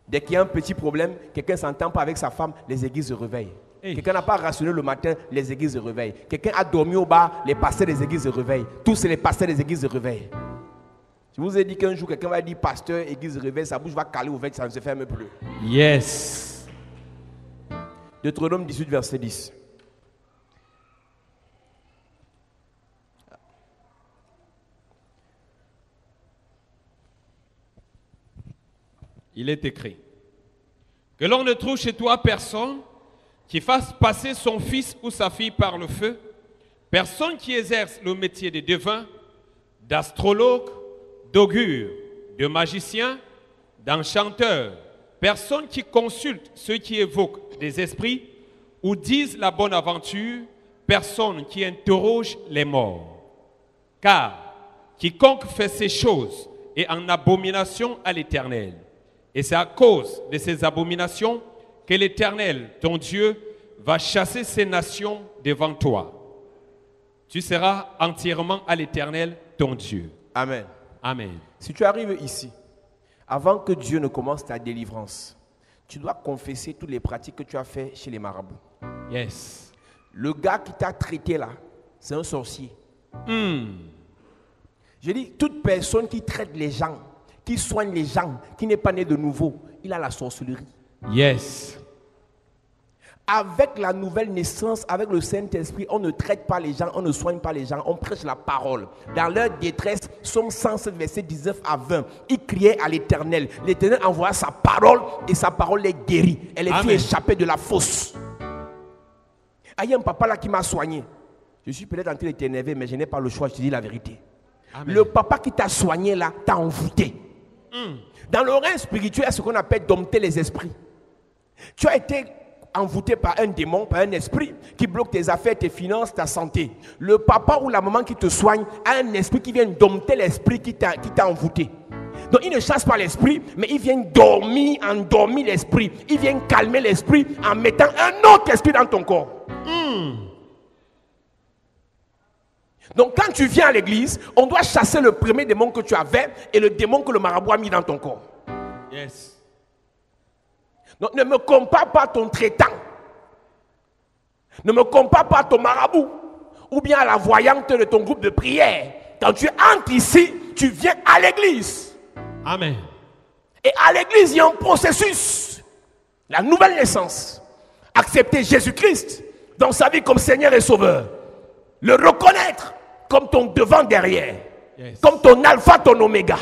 Dès qu'il y a un petit problème, quelqu'un ne s'entend pas avec sa femme, les églises de réveil. Quelqu'un n'a pas rationné le matin, les églises de réveil. Quelqu'un a dormi au bar, les pasteurs des églises de réveil. Tous c'est les pasteurs des églises de réveil. Je vous ai dit qu'un jour, quelqu'un va dire pasteur, église de réveil, sa bouche va caler ouverte, ça ne se ferme plus. Yes. Deutéronome 18, verset 10. Il est écrit que l'on ne trouve chez toi personne qui fasse passer son fils ou sa fille par le feu, personne qui exerce le métier de devin, d'astrologue, d'augure, de magicien, d'enchanteur, personne qui consulte ceux qui évoquent des esprits ou disent la bonne aventure, personne qui interroge les morts. Car quiconque fait ces choses est en abomination à l'Éternel. Et c'est à cause de ces abominations que l'Éternel, ton Dieu, va chasser ces nations devant toi. Tu seras entièrement à l'Éternel, ton Dieu. Amen. Amen. Si tu arrives ici, avant que Dieu ne commence ta délivrance, tu dois confesser toutes les pratiques que tu as faites chez les marabouts. Yes. Le gars qui t'a traité là, c'est un sorcier. Je dis, toute personne qui traite les gens, qui soigne les gens, qui n'est pas né de nouveau, il a la sorcellerie. Yes. Avec la nouvelle naissance, avec le Saint-Esprit, on ne traite pas les gens, on ne soigne pas les gens, on prêche la parole. Dans leur détresse, Psaume 107, verset 19 à 20, ils criaient à l'Éternel. L'Éternel envoya sa parole et sa parole les guérit. Elle les fit échapper de la fosse. Il y a un papa là qui m'a soigné. Je suis peut-être en train de t'énerver, mais je n'ai pas le choix, je te dis la vérité. Amen. Le papa qui t'a soigné là, t'a envoûté. Dans le règne spirituel, il y a ce qu'on appelle dompter les esprits. Tu as été envoûté par un démon, par un esprit qui bloque tes affaires, tes finances, ta santé. Le papa ou la maman qui te soigne a un esprit qui vient dompter l'esprit qui t'a envoûté. Donc il ne chasse pas l'esprit, mais il vient endormir l'esprit. Il vient calmer l'esprit en mettant un autre esprit dans ton corps. Donc quand tu viens à l'église, on doit chasser le premier démon que tu avais et le démon que le marabout a mis dans ton corps. Yes. Donc ne me compare pas ton traitant. Ne me compare pas ton marabout. Ou bien à la voyante de ton groupe de prière. Quand tu entres ici, tu viens à l'église. Amen. Et à l'église, il y a un processus. La nouvelle naissance. Accepter Jésus-Christ dans sa vie comme Seigneur et Sauveur. Le reconnaître comme ton devant derrière. Yes. Comme ton alpha, ton oméga.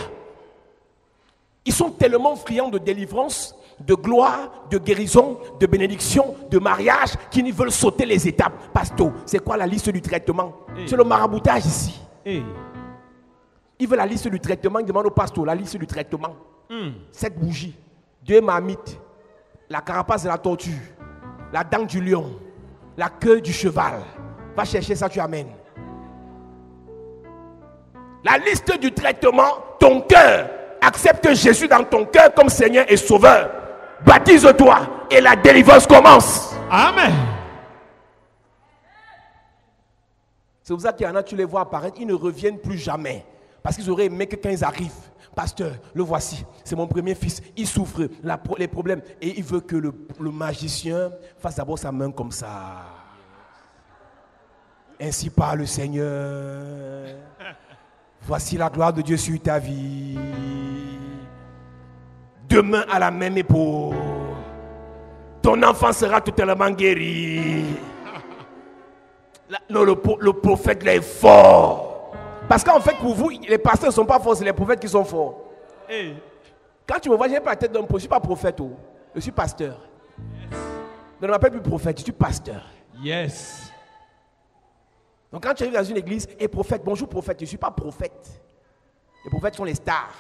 Ils sont tellement friands de délivrance, de gloire, de guérison, de bénédiction, de mariage, qu'ils veulent sauter les étapes. Pasteur, c'est quoi la liste du traitement? C'est le maraboutage ici. Il veut la liste du traitement, il demande au pasteur la liste du traitement. 7 bougies, 2 marmites, la carapace de la tortue, la dent du lion, la queue du cheval. Va chercher ça, tu amènes. La liste du traitement, ton cœur. Accepte Jésus dans ton cœur comme Seigneur et Sauveur. Baptise-toi et la délivrance commence. Amen. C'est pour ça qu'il y en a, tu les vois apparaître, ils ne reviennent plus jamais. Parce qu'ils auraient aimé que quand ils arrivent, pasteur, le voici, c'est mon premier fils, il souffre, les problèmes. Et il veut que le magicien fasse d'abord sa main comme ça. Ainsi parle le Seigneur. Voici la gloire de Dieu sur ta vie. 2 mains à la même épaule. Ton enfant sera totalement guéri. Non, le prophète là est fort. Parce qu'en fait, pour vous, les pasteurs ne sont pas forts, c'est les prophètes qui sont forts. Hey. Quand tu me vois, je n'ai pas la tête d'un prophète, je ne suis pas prophète, je suis pasteur. Yes. Ne m'appelle plus prophète, je suis pasteur. Yes. Donc quand tu arrives dans une église, et prophète, bonjour prophète, je ne suis pas prophète. Les prophètes sont les stars.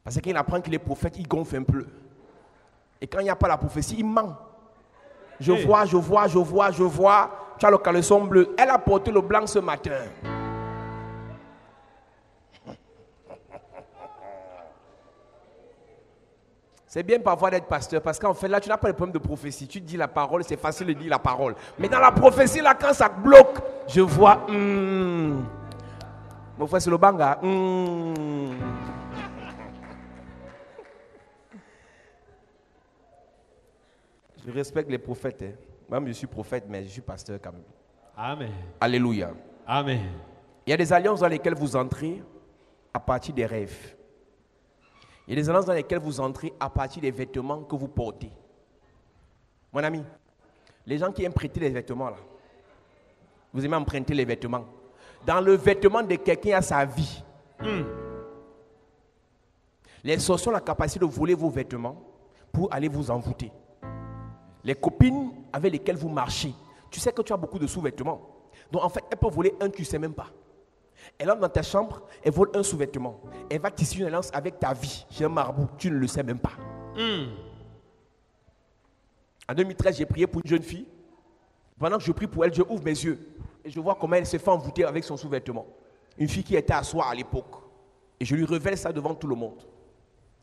Parce qu'il apprend que les prophètes, ils gonflent un peu. Et quand il n'y a pas la prophétie, il ment. Je vois. Tu as le caleçon bleu. Elle a porté le blanc ce matin. C'est bien parfois d'être pasteur parce qu'en fait là tu n'as pas de problème de prophétie. Tu dis la parole, c'est facile de dire la parole. Mais dans la prophétie là quand ça bloque, je vois mon frère c'est le banga. Je respecte les prophètes. Même je suis prophète mais je suis pasteur quand même. Amen. Alléluia. Amen. Il y a des alliances dans lesquelles vous entrez à partir des rêves. Il y a des alliances dans lesquelles vous entrez à partir des vêtements que vous portez. Mon ami, les gens qui aiment prêter les vêtements là, vous aimez emprunter les vêtements. Dans le vêtement de quelqu'un, il y a sa vie. Les sorciers ont la capacité de voler vos vêtements pour aller vous envoûter. Les copines avec lesquelles vous marchez, tu sais que tu as beaucoup de sous-vêtements. Donc en fait, elles peuvent voler un, tu ne sais même pas. Elle entre dans ta chambre, elle vole un sous-vêtement. Elle va tisser une alliance avec ta vie chez un marabout, tu ne le sais même pas. En 2013, j'ai prié pour une jeune fille. Pendant que je prie pour elle, je ouvre mes yeux et je vois comment elle se fait envoûter avec son sous-vêtement. Une fille qui était à soi à l'époque. Et je lui révèle ça devant tout le monde.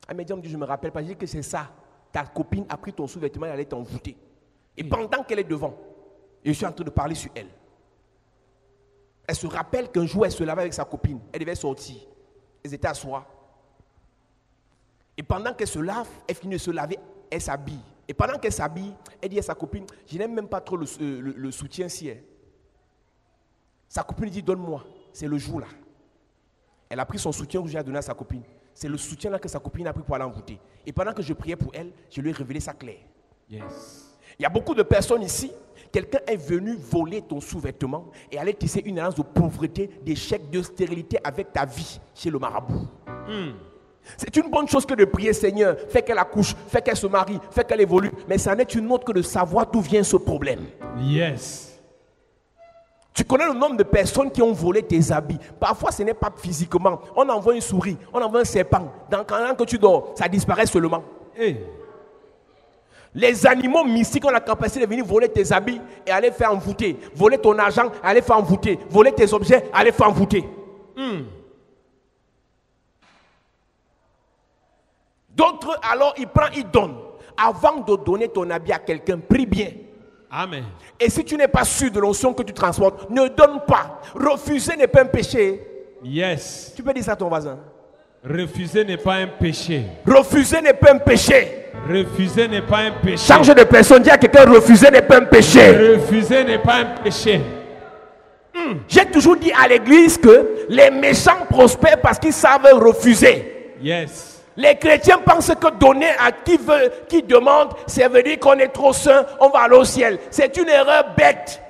Elle me dit, je me rappelle pas, je dis que c'est ça. Ta copine a pris ton sous-vêtement et elle allait t'envoûter. Et pendant qu'elle est devant, je suis en train de parler sur elle. Elle se rappelle qu'un jour, elle se lavait avec sa copine. Elle devait sortir. Elles étaient à soi. Et pendant qu'elle se lave, elle finit de se laver, elle s'habille. Et pendant qu'elle s'habille, elle dit à sa copine, je n'aime même pas trop le soutien-ci. Sa copine lui dit, donne-moi. C'est le jour là. Elle a pris son soutien que j'ai donné à sa copine. C'est le soutien là que sa copine a pris pour aller envoûter. Et pendant que je priais pour elle, je lui ai révélé ça clair. Yes. Il y a beaucoup de personnes ici. Quelqu'un est venu voler ton sous-vêtement et aller tisser une alliance de pauvreté, d'échec, de stérilité avec ta vie chez le marabout. C'est une bonne chose que de prier, Seigneur, fais qu'elle accouche, fais qu'elle se marie, fais qu'elle évolue. Mais ça n'est une autre que de savoir d'où vient ce problème. Yes. Tu connais le nombre de personnes qui ont volé tes habits. Parfois, ce n'est pas physiquement. On envoie une souris, on envoie un serpent. Quand que tu dors, ça disparaît seulement. Hey. Les animaux mystiques ont la capacité de venir voler tes habits et aller faire envoûter. Voler ton argent, aller faire envoûter. Voler tes objets, aller faire envoûter. D'autres, alors, ils prennent, ils donnent. Avant de donner ton habit à quelqu'un, prie bien. Amen. Et si tu n'es pas sûr de l'onction que tu transportes, ne donne pas. Refuser n'est pas un péché. Yes. Tu peux dire ça à ton voisin. Refuser n'est pas un péché. Refuser n'est pas un péché. Refuser n'est pas un péché. Change de personne, dis à quelqu'un, refuser n'est pas un péché. Refuser n'est pas un péché. J'ai toujours dit à l'église que les méchants prospèrent parce qu'ils savent refuser. Yes. Les chrétiens pensent que donner à qui demande, ça veut dire qu'on est trop saint, on va aller au ciel. C'est une erreur bête.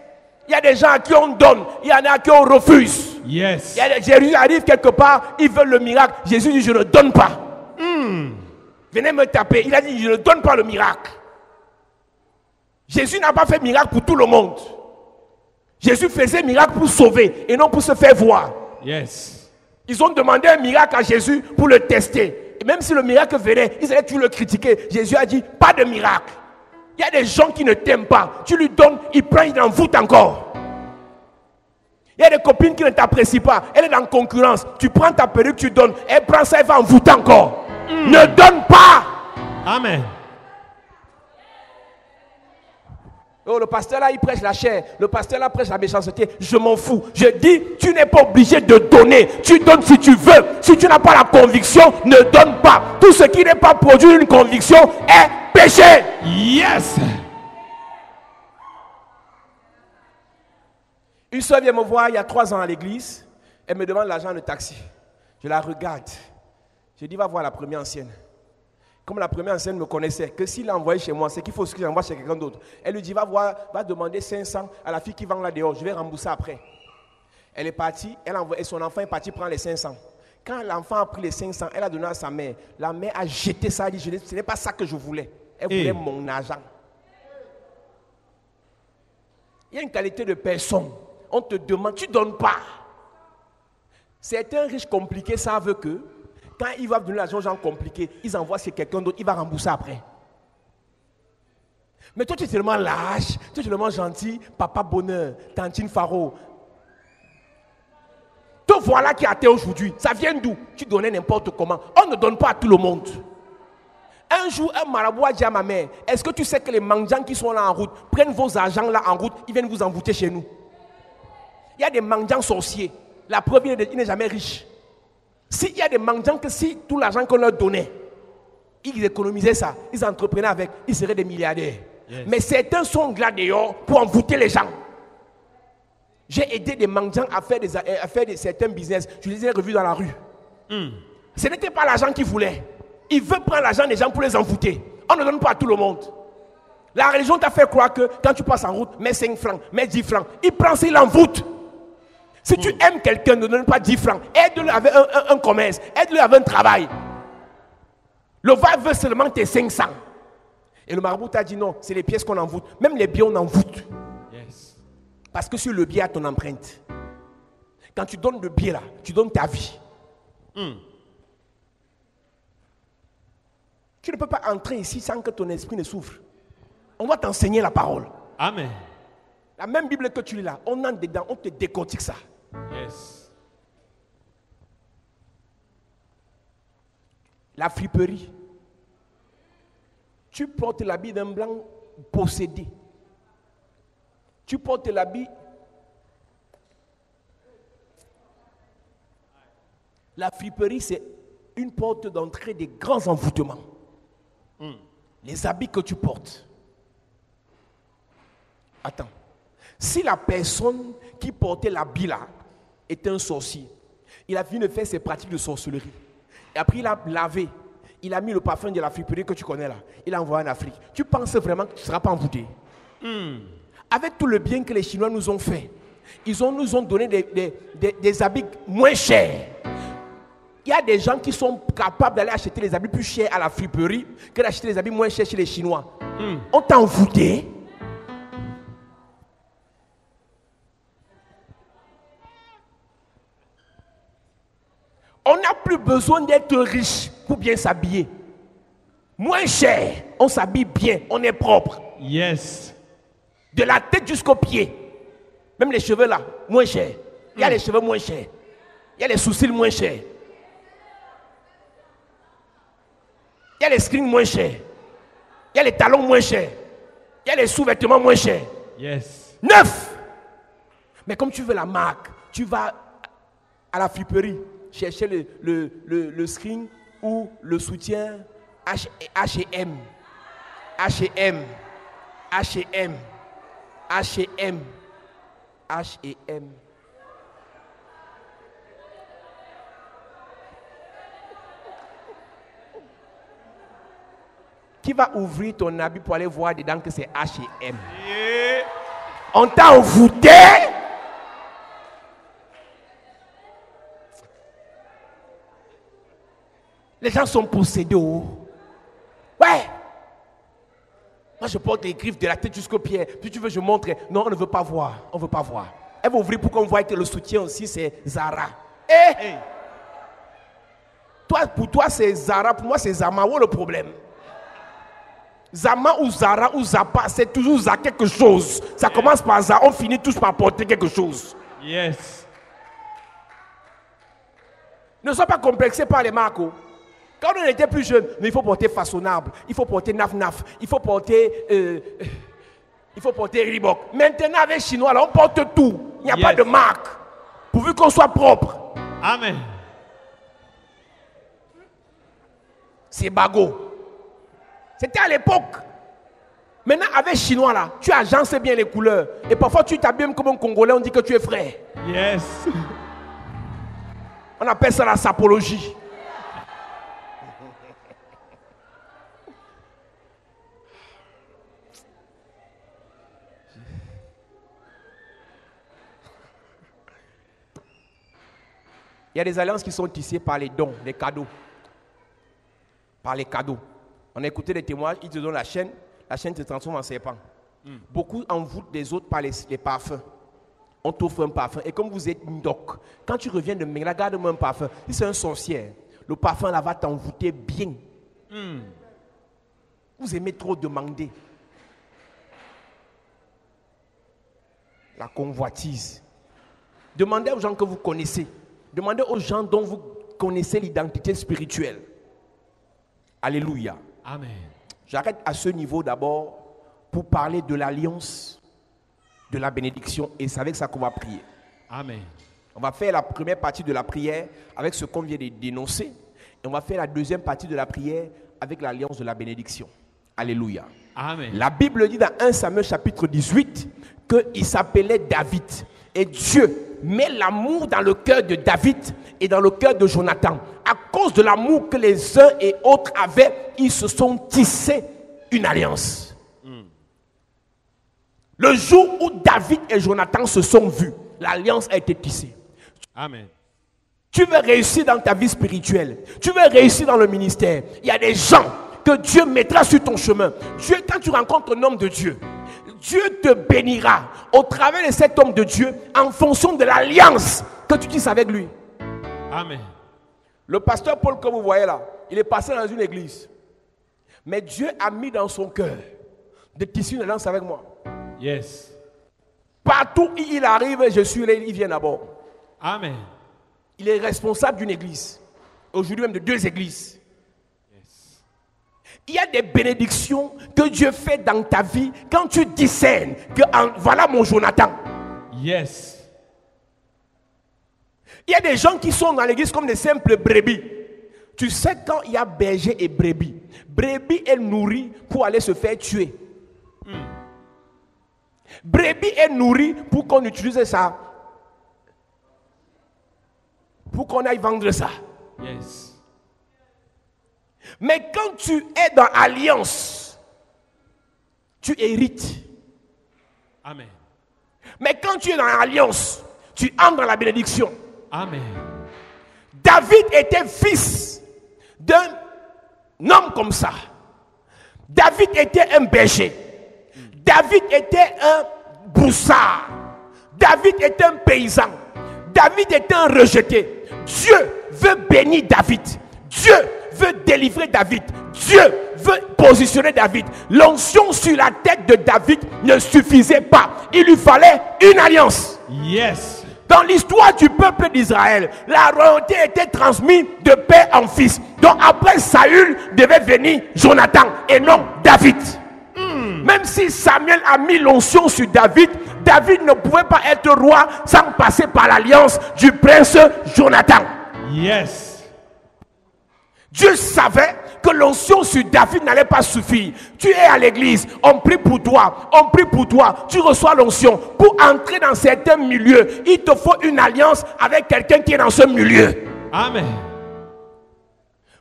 Il y a des gens à qui on donne, il y en a à qui on refuse. Yes. Jésus arrive quelque part, ils veulent le miracle. Jésus dit, je ne donne pas. Venez me taper. Il a dit, je ne donne pas le miracle. Jésus n'a pas fait miracle pour tout le monde. Jésus faisait miracle pour sauver et non pour se faire voir. Yes. Ils ont demandé un miracle à Jésus pour le tester. Et même si le miracle venait, ils allaient toujours le critiquer. Jésus a dit, pas de miracle. Il y a des gens qui ne t'aiment pas. Tu lui donnes, il prend, il envoûte encore. Il y a des copines qui ne t'apprécient pas. Elle est en concurrence. Tu prends ta perruque, tu donnes. Elle prend ça, elle va envoûter encore. Ne donne pas. Amen. Oh, le pasteur là, il prêche la chair. Le pasteur là prêche la méchanceté. Je m'en fous. Je dis, tu n'es pas obligé de donner. Tu donnes si tu veux. Si tu n'as pas la conviction, ne donne pas. Tout ce qui n'est pas produit une conviction est péché. Yes. Une soeur vient me voir il y a 3 ans à l'église. Elle me demande l'argent de taxi. Je la regarde. Je dis, va voir la première ancienne. Comme la première enseigne me connaissait, que s'il l'a envoyé chez moi, c'est qu'il faut que j'envoie chez quelqu'un d'autre. Elle lui dit, va demander 500 à la fille qui vend là dehors, je vais rembourser après. Elle est partie, et son enfant est parti prendre les 500. Quand l'enfant a pris les 500, elle a donné à sa mère. La mère a jeté ça, elle dit, ce n'est pas ça que je voulais. Elle voulait mon argent. Il y a une qualité de personne. On te demande, tu ne donnes pas. Certains riches compliqués savent que quand ils vont donner l'argent aux gens compliqués, ils envoient chez quelqu'un d'autre, il va rembourser après. Mais toi, tu es tellement lâche, tu es tellement gentil, papa bonheur, tantine Faro. Te voilà qui a été aujourd'hui. Ça vient d'où? Tu donnais n'importe comment. On ne donne pas à tout le monde. Un jour, un marabout a dit à ma mère, est-ce que tu sais que les mendiants qui sont là en route prennent vos argents là en route, ils viennent vous envoûter chez nous? Il y a des mendiants sorciers. La preuve, il n'est jamais riche. S'il y a des mendiants que si tout l'argent qu'on leur donnait, ils économisaient ça, ils entreprenaient avec, ils seraient des milliardaires. Yes. Mais certains sont là dehors pour envoûter les gens. J'ai aidé des mendiants à faire certains business. Je les ai revus dans la rue. Ce n'était pas l'argent qu'ils voulaient. Ils veulent prendre l'argent des gens pour les envoûter. On ne donne pas à tout le monde. La religion t'a fait croire que quand tu passes en route, mets 5 francs, mets 10 francs. Il prend ça, il envoûte. Si tu aimes quelqu'un, ne donne pas 10 francs. Aide-le avec un commerce. Aide-le avec un travail. Le va veut seulement tes 500. Et le marabout t'a dit non, c'est les pièces qu'on envoûte. Même les biens, on envoûte. Yes. Parce que sur le billet, a ton empreinte. Quand tu donnes le billet là, tu donnes ta vie. Tu ne peux pas entrer ici sans que ton esprit ne souffre. On va t'enseigner la parole. Amen. La même Bible que tu lis là, on entre dedans, on te décortique ça. Yes. La friperie. Tu portes l'habit d'un blanc possédé. Tu portes l'habit. La friperie, c'est une porte d'entrée des grands envoûtements. Les habits que tu portes. Attends. Si la personne qui portait l'habit là était un sorcier, il a fini de faire ses pratiques de sorcellerie. Et après, il a lavé. Il a mis le parfum de la friperie que tu connais là. Il a envoyé en Afrique. Tu penses vraiment que tu ne seras pas envoûté? Avec tout le bien que les Chinois nous ont fait, ils nous ont donné des habits moins chers. Il y a des gens qui sont capables d'aller acheter les habits plus chers à la friperie que d'acheter les habits moins chers chez les Chinois. On t'a envoûté. On n'a plus besoin d'être riche pour bien s'habiller. Moins cher, on s'habille bien, on est propre. Yes. De la tête jusqu'aux pieds. Même les cheveux là, moins cher. Il y a les cheveux moins chers. Il y a les sourcils moins chers. Il y a les screens moins chers. Il y a les talons moins chers. Il y a les sous-vêtements moins chers. Yes. 9. Mais comme tu veux la marque, tu vas à la friperie chercher le screen ou le soutien H&M. H&M. H&M. H&M. H&M. Qui va ouvrir ton habit pour aller voir dedans que c'est H&M? Yeah. On t'a envoûté. Les gens sont possédés. Ouais. Moi, je porte les griffes de la tête jusqu'aux pieds. Si tu veux, je montre. Non, on ne veut pas voir. On ne veut pas voir. Elle va ouvrir pour qu'on voit que le soutien aussi, c'est Zara. Hey. Toi, pour toi, c'est Zara. Pour moi, c'est Zama. Où est le problème? Zama ou Zara ou Zappa, c'est toujours Za quelque chose. Ça commence par Za, on finit tous par porter quelque chose. Yes. Ne sois pas complexé par les marques. Quand on était plus jeune, mais il faut porter façonnable, il faut porter naf-naf, il faut porter Reebok. Maintenant avec Chinois, là, on porte tout. Il n'y a pas de marque. Pourvu qu'on soit propre. Amen. C'est bagot. C'était à l'époque. Maintenant, avec Chinois, là, tu agences bien les couleurs. Et parfois, tu t'habilles comme un Congolais, on dit que tu es frère. Yes. On appelle ça la sapologie. y a des alliances qui sont tissées par les dons, les cadeaux. Par les cadeaux. On a écouté des témoignages, ils te donnent la chaîne se transforme en serpent. Beaucoup envoûtent des autres par les parfums. On t'offre un parfum. Et comme vous êtes une doc, quand tu reviens de Mengla, garde-moi un parfum. Si c'est un sorcier, le parfum là va t'envoûter bien. Vous aimez trop demander. La convoitise. Demandez aux gens que vous connaissez. Demandez aux gens dont vous connaissez l'identité spirituelle. Alléluia. Amen. J'arrête à ce niveau d'abord pour parler de l'alliance, de la bénédiction. Et c'est avec ça qu'on va prier. Amen. On va faire la première partie de la prière avec ce qu'on vient de dénoncer. Et on va faire la deuxième partie de la prière avec l'alliance de la bénédiction. Alléluia. Amen. La Bible dit dans 1 Samuel chapitre 18 qu'il s'appelait David. Et Dieu met l'amour dans le cœur de David et dans le cœur de Jonathan. À cause de l'amour que les uns et autres avaient, ils se sont tissés une alliance. Le jour où David et Jonathan se sont vus, l'alliance a été tissée. Amen. Tu veux réussir dans ta vie spirituelle, tu veux réussir dans le ministère, il y a des gens que Dieu mettra sur ton chemin. Dieu, quand tu rencontres un homme de Dieu, Dieu te bénira au travers de cet homme de Dieu en fonction de l'alliance que tu tisses avec lui. Amen. Le pasteur Paul que vous voyez là, il est passé dans une église. Mais Dieu a mis dans son cœur de tisser une alliance avec moi. Yes. Partout où il arrive, je suis là, il vient d'abord. Amen. Il est responsable d'une église. Aujourd'hui même de 2 églises. Yes. Il y a des bénédictions que Dieu fait dans ta vie quand tu discernes que voilà mon Jonathan. Yes. Il y a des gens qui sont dans l'église comme des simples brebis. Tu sais quand il y a berger et brebis. Brebis est nourrie pour aller se faire tuer. Brebis est nourrie pour qu'on utilise ça. Pour qu'on aille vendre ça. Yes. Mais quand tu es dans l'alliance, tu hérites. Amen. Mais quand tu es dans l'alliance, tu entres dans la bénédiction. Amen. David était fils d'un homme comme ça. David était un berger. David était un broussard. David était un paysan. David était un rejeté. Dieu veut bénir David. Dieu veut délivrer David. Dieu veut positionner David. L'onction sur la tête de David ne suffisait pas. Il lui fallait une alliance. Yes. Dans l'histoire du peuple d'Israël, la royauté était transmise de père en fils. Donc après Saül devait venir Jonathan et non David. Même si Samuel a mis l'onction sur David, David ne pouvait pas être roi sans passer par l'alliance du prince Jonathan. Yes. Dieu savait que l'onction sur David n'allait pas suffire. Tu es à l'église, on prie pour toi, tu reçois l'onction. Pour entrer dans certains milieux, il te faut une alliance avec quelqu'un qui est dans ce milieu. Amen.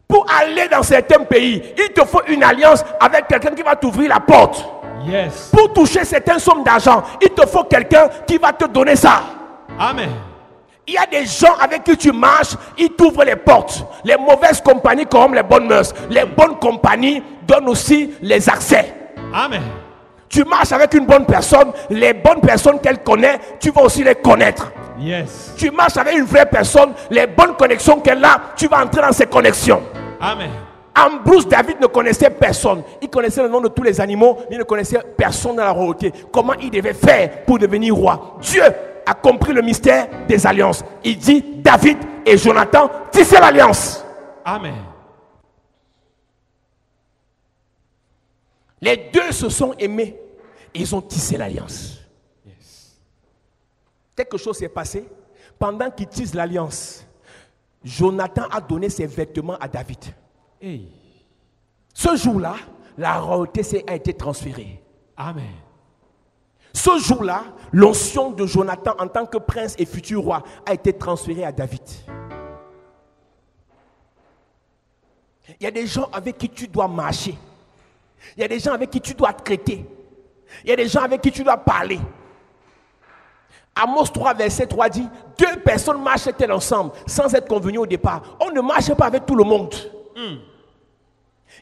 Pour aller dans certains pays, il te faut une alliance avec quelqu'un qui va t'ouvrir la porte. Yes. Pour toucher certaines sommes d'argent, il te faut quelqu'un qui va te donner ça. Amen. Il y a des gens avec qui tu marches, ils t'ouvrent les portes. Les mauvaises compagnies comme les bonnes mœurs. Les bonnes compagnies donnent aussi les accès. Amen. Tu marches avec une bonne personne, les bonnes personnes qu'elle connaît, tu vas aussi les connaître. Yes. Tu marches avec une vraie personne, les bonnes connexions qu'elle a, tu vas entrer dans ces connexions. Amen. Ambrose David ne connaissait personne. Il connaissait le nom de tous les animaux, mais il ne connaissait personne dans la royauté. Comment il devait faire pour devenir roi? Dieu a compris le mystère des alliances. Il dit David et Jonathan tissaient l'alliance. Amen. Les deux se sont aimés et ils ont tissé l'alliance. Yes. Quelque chose s'est passé. Pendant qu'ils tissent l'alliance, Jonathan a donné ses vêtements à David. Hey. Ce jour-là, la royauté a été transférée. Amen. Ce jour-là, l'onction de Jonathan en tant que prince et futur roi a été transférée à David. Il y a des gens avec qui tu dois marcher. Il y a des gens avec qui tu dois traiter. Il y a des gens avec qui tu dois parler. Amos 3, verset 3 dit, 2 personnes marchent-elles ensemble sans être convenues au départ. On ne marche pas avec tout le monde. Il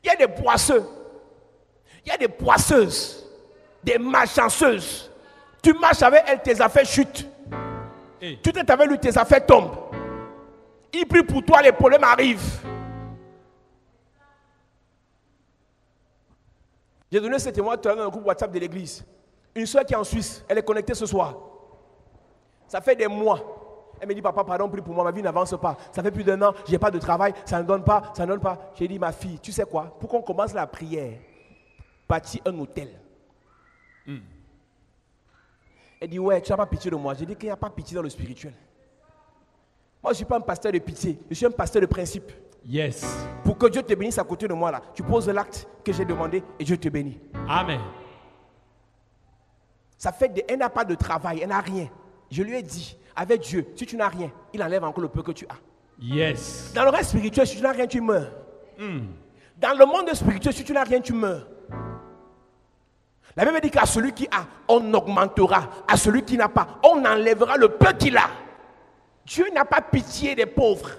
y a des poisseux, il y a des poisseuses, des malchanceuses. Tu marches avec elles, tes affaires chutent. Tu t'es avec lui, tes affaires tombent. Il prie pour toi, les problèmes arrivent. J'ai donné ce témoignage dans un groupe WhatsApp de l'église. Une soeur qui est en Suisse, elle est connectée ce soir. Ça fait des mois. Elle me dit, papa, pardon, prie pour moi, ma vie n'avance pas. Ça fait plus d'1 an, je n'ai pas de travail, ça ne donne pas, ça ne donne pas. J'ai dit, ma fille, tu sais quoi? Pour qu'on commence la prière, bâtis un hôtel. Elle dit, ouais, tu n'as pas pitié de moi. J'ai dit qu'il n'y a pas pitié dans le spirituel. Moi, je ne suis pas un pasteur de pitié, je suis un pasteur de principe. Yes. Pour que Dieu te bénisse à côté de moi, là, tu poses l'acte que j'ai demandé et Dieu te bénit. Amen. Ça fait elle n'a pas de travail, elle n'a rien. Je lui ai dit, avec Dieu, si tu n'as rien, il enlève encore le peu que tu as. Yes. Dans le reste spirituel, si tu n'as rien, tu meurs. Dans le monde spirituel, si tu n'as rien, tu meurs. La Bible dit qu'à celui qui a, on augmentera. À celui qui n'a pas, on enlèvera le peu qu'il a. Dieu n'a pas pitié des pauvres.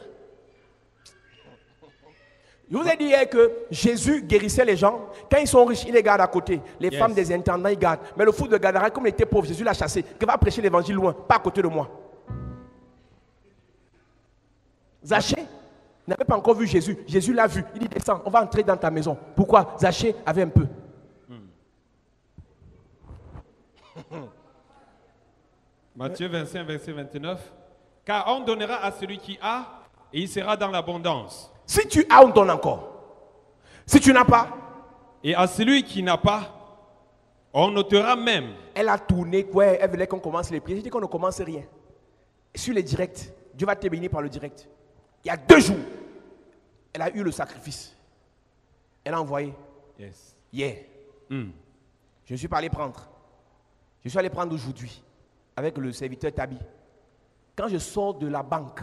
Je vous ai dit hier que Jésus guérissait les gens. Quand ils sont riches, il les garde à côté. Les femmes des intendants, ils gardent. Mais le fou de Gadara, comme il était pauvre, Jésus l'a chassé. Il va prêcher l'évangile loin, pas à côté de moi. Zachée n'avait pas encore vu Jésus. Jésus l'a vu. Il dit, descends, on va entrer dans ta maison. Pourquoi? Zachée avait un peu. Matthieu 25, verset 29. Car on donnera à celui qui a, et il sera dans l'abondance. Si tu as, on donne encore. Si tu n'as pas. Et à celui qui n'a pas, on notera même. Elle a tourné, ouais, elle voulait qu'on commence les prières. J'ai dit qu'on ne commence rien. Sur les directs, Dieu va te bénir par le direct. Il y a 2 jours, elle a eu le sacrifice. Elle a envoyé. Yes. Hier. Je ne suis pas allé prendre. Je suis allé prendre aujourd'hui avec le serviteur Tabi. Quand je sors de la banque,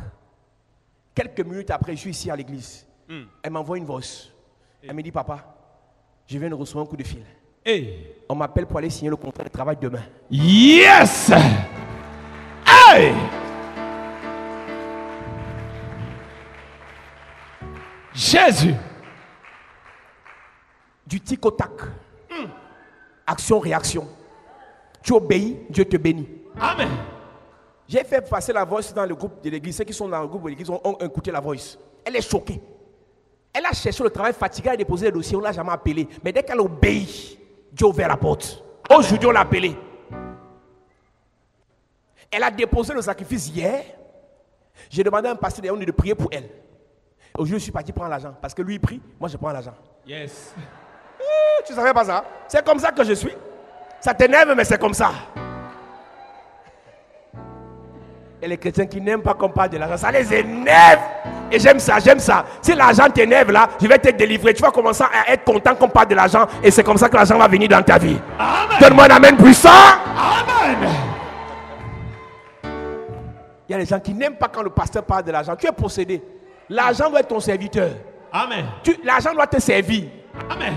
quelques minutes après, je suis ici à l'église. Elle m'envoie une voice. Elle me dit, papa, je viens de recevoir un coup de fil. On m'appelle pour aller signer le contrat de travail demain. Yes! Hey! Jésus! Du tic au tac. Action-réaction. Tu obéis, Dieu te bénit. Amen. J'ai fait passer la voice dans le groupe de l'église. Ceux qui sont dans le groupe de l'église ont écouté la voice. Elle est choquée. Elle a cherché le travail, fatiguée, elle a déposé le dossier, on ne l'a jamais appelé. Mais dès qu'elle obéit, Dieu a ouvert la porte. Aujourd'hui, on l'a appelée. Elle a déposé le sacrifice hier. J'ai demandé à un pasteur de prier pour elle. Aujourd'hui, je suis parti prendre l'argent. Parce que lui, il prie, moi, je prends l'argent. Yes. Tu ne savais pas ça? C'est comme ça que je suis. Ça t'énerve, mais c'est comme ça. Et les chrétiens qui n'aiment pas qu'on parle de l'argent, ça les énerve. Et j'aime ça, j'aime ça. Si l'argent t'énerve là, je vais te délivrer. Tu vas commencer à être content qu'on parle de l'argent. Et c'est comme ça que l'argent va venir dans ta vie. Amen. Donne-moi un amen puissant. Amen. Il y a des gens qui n'aiment pas quand le pasteur parle de l'argent. Tu es possédé. L'argent doit être ton serviteur. Amen. L'argent doit te servir. Amen.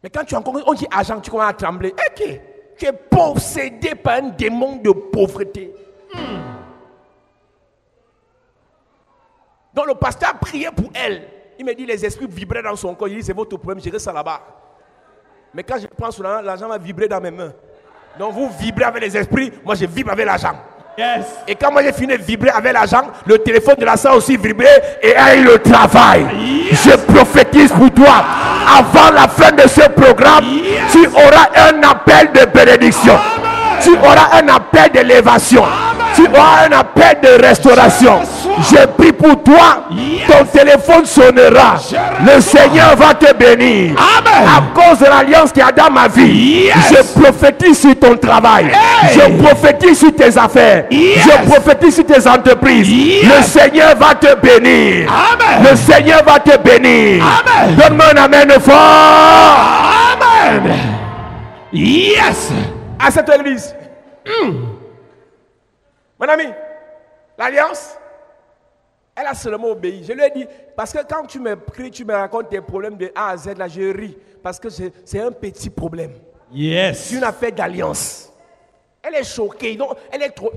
Mais quand on dit argent, tu commences à trembler. Okay. Tu es possédé par un démon de pauvreté. Donc le pasteur a prié pour elle. Il me dit les esprits vibraient dans son corps. Il dit c'est votre problème, gérez ça là-bas. Mais quand je prends sur l'argent va vibrer dans mes mains. Donc vous vibrez avec les esprits, moi je vibre avec l'argent. Yes. Et quand moi j'ai fini de vibrer avec l'argent, le téléphone de la soeur aussi vibré et elle le travail. Yes. Je prophétise pour toi. Avant la fin de ce programme, yes, tu auras un appel de bénédiction. Amen. Tu auras un appel d'élévation. Tu auras un appel de restauration. Je prie pour toi. Yes. Ton téléphone sonnera. Le Seigneur va te bénir. Amen. À cause de l'alliance qu'il y a dans ma vie. Yes. Je prophétise sur ton travail. Hey. Je prophétise sur tes affaires. Yes. Je prophétise sur tes entreprises. Yes. Le Seigneur va te bénir. Amen. Le Seigneur va te bénir. Amen. Donne-moi un amen fort. Amen. Yes. À cette église. Mon ami, l'alliance, elle a seulement obéi. Je lui ai dit, parce que quand tu me cries, tu me racontes tes problèmes de A à Z, là, je ris. Parce que c'est un petit problème. Yes. C'est une affaire d'alliance. Elle est choquée. Donc,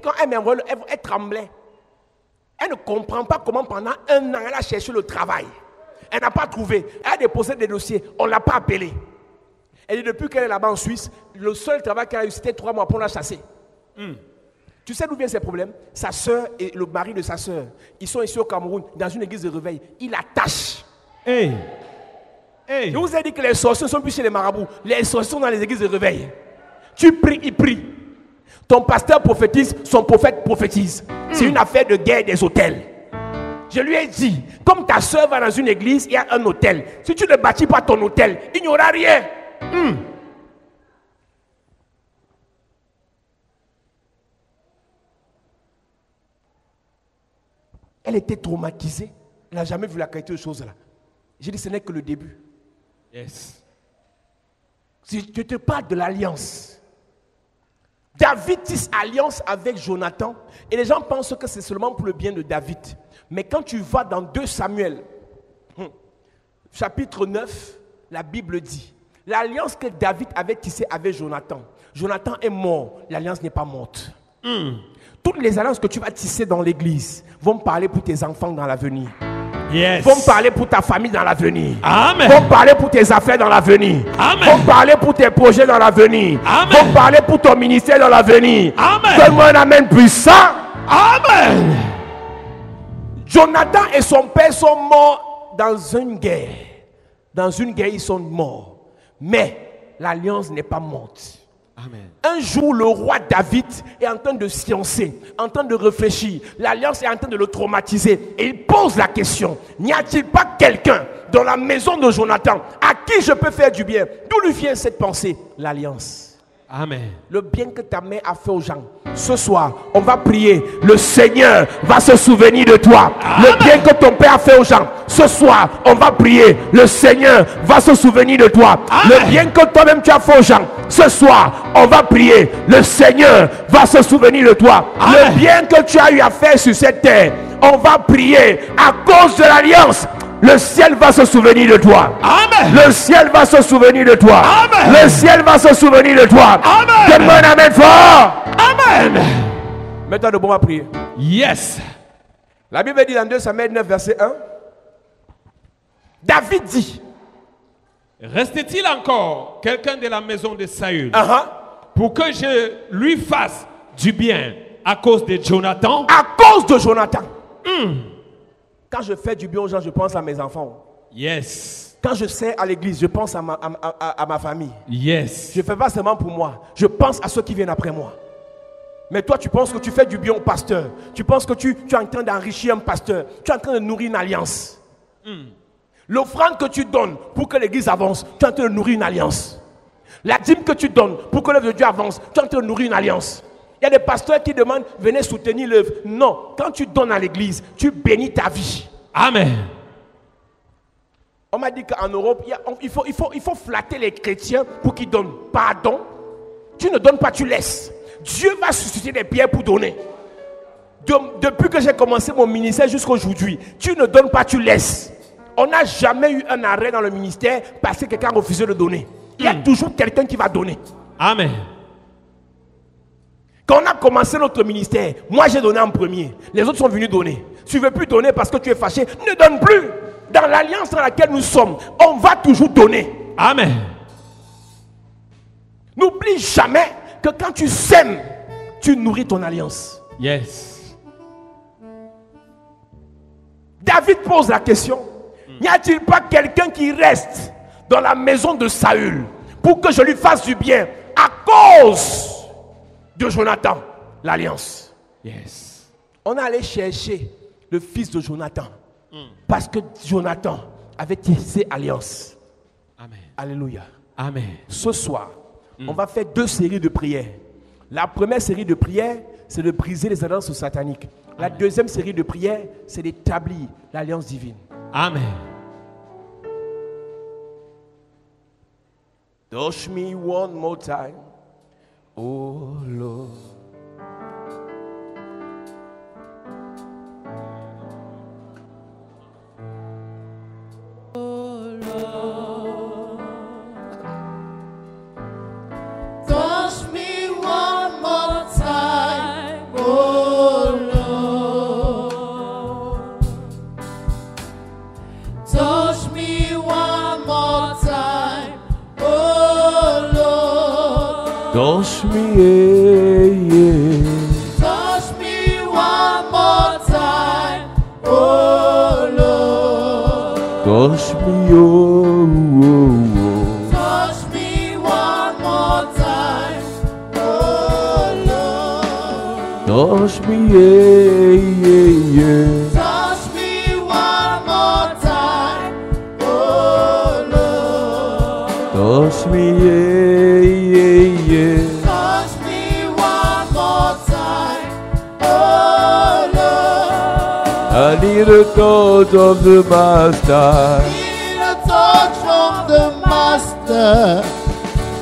quand elle m'envoie, elle tremblait. Elle ne comprend pas comment pendant 1 an, elle a cherché le travail. Elle n'a pas trouvé. Elle a déposé des dossiers. On ne l'a pas appelée. Elle dit depuis qu'elle est là-bas en Suisse, le seul travail qu'elle a eu, c'était 3 mois pour la chasser. Tu sais d'où viennent ces problèmes? Sa soeur et le mari de sa soeur, ils sont ici au Cameroun, dans une église de réveil. Ils l'attachent. Je vous ai dit que les sorciers ne sont plus chez les marabouts. Les sorciers sont dans les églises de réveil. Tu pries, il prie. Ton pasteur prophétise, son prophète prophétise. C'est une affaire de guerre des hôtels. Je lui ai dit, comme ta soeur va dans une église, il y a un hôtel. Si tu ne bâtis pas ton hôtel, il n'y aura rien. Elle était traumatisée. Elle n'a jamais vu la qualité de choses là. J'ai dit, ce n'est que le début. Yes. Si je te parle de l'alliance. David tisse alliance avec Jonathan. Et les gens pensent que c'est seulement pour le bien de David. Mais quand tu vas dans 2 Samuel, chapitre 9, la Bible dit, l'alliance que David avait tissée avec Jonathan. Jonathan est mort, l'alliance n'est pas morte. Toutes les alliances que tu vas tisser dans l'église vont parler pour tes enfants dans l'avenir. Yes. Vont parler pour ta famille dans l'avenir. Amen. Vont parler pour tes affaires dans l'avenir. Amen. Vont parler pour tes projets dans l'avenir. Amen. Vont parler pour ton ministère dans l'avenir. Amen. Donne-moi un amen puissant. Amen. Jonathan et son père sont morts dans une guerre. Dans une guerre, ils sont morts. Mais l'alliance n'est pas morte. Amen. Un jour, le roi David est en train de sciencer, en train de réfléchir. L'alliance est en train de le traumatiser. Et il pose la question, n'y a-t-il pas quelqu'un dans la maison de Jonathan à qui je peux faire du bien? D'où lui vient cette pensée? L'alliance. Amen. Le bien que ta mère a fait aux gens. Ce soir, on va prier. Le Seigneur va se souvenir de toi. Amen. Le bien que ton père a fait aux gens. Ce soir, on va prier. Le Seigneur va se souvenir de toi. Amen. Le bien que toi-même tu as fait aux gens. Ce soir, on va prier. Le Seigneur va se souvenir de toi. Amen. Le bien que tu as eu à faire sur cette terre. On va prier à cause de l'alliance. Le ciel va se souvenir de toi. Amen. Le ciel va se souvenir de toi. Amen. Le ciel va se souvenir de toi. Amen. Donne-moi un amen fort. Amen. Mets-toi debout à prier. Yes. La Bible dit dans 2 Samuel 9, verset 1. David dit. Restait-il encore quelqu'un de la maison de Saül Pour que je lui fasse du bien à cause de Jonathan? À cause de Jonathan. Quand je fais du bien aux gens, je pense à mes enfants. Yes. Quand je sers à l'église, je pense à ma famille. Yes. Je ne fais pas seulement pour moi. Je pense à ceux qui viennent après moi. Mais toi, tu penses que tu fais du bien au pasteur. Tu penses que tu es en train d'enrichir un pasteur. Tu es en train de nourrir une alliance. L'offrande que tu donnes pour que l'église avance, tu es en train de nourrir une alliance. La dîme que tu donnes pour que l'œuvre de Dieu avance, tu es en train de nourrir une alliance. Il y a des pasteurs qui demandent, venez soutenir l'œuvre. Non, quand tu donnes à l'église, tu bénis ta vie. Amen. On m'a dit qu'en Europe, il faut flatter les chrétiens pour qu'ils donnent. Pardon, tu ne donnes pas, tu laisses. Dieu va susciter des pierres pour donner. Depuis que j'ai commencé mon ministère jusqu'à aujourd'hui, tu ne donnes pas, tu laisses. On n'a jamais eu un arrêt dans le ministère parce que quelqu'un a refusé de donner. Il y a toujours quelqu'un qui va donner. Amen. Quand on a commencé notre ministère, moi j'ai donné en premier. Les autres sont venus donner. Si tu ne veux plus donner parce que tu es fâché, ne donne plus. Dans l'alliance dans laquelle nous sommes, on va toujours donner. Amen. N'oublie jamais que quand tu sèmes, tu nourris ton alliance. Yes. David pose la question. N'y a-t-il pas quelqu'un qui reste dans la maison de Saül pour que je lui fasse du bien à cause de Jonathan, l'alliance? Yes. On est allé chercher le fils de Jonathan parce que Jonathan avait tissé alliance. Amen. Alléluia. Amen. Ce soir, on va faire 2 séries de prières. La première série de prières, c'est de briser les alliances sataniques. La deuxième série de prières, c'est d'établir l'alliance divine. Amen. Touch me one more time, oh Lord. Touch me one more Touch me, yeah, yeah. Touch me one more time, oh Lord. Touch me, oh, oh, oh. Touch me one more time, oh Lord. Touch me, yeah, yeah, yeah. Touch me one more time, oh Lord. Touch me, yeah, yeah, yeah. Touch me one more time, oh Lord. I need a touch of the Master. Need a touch from the Master.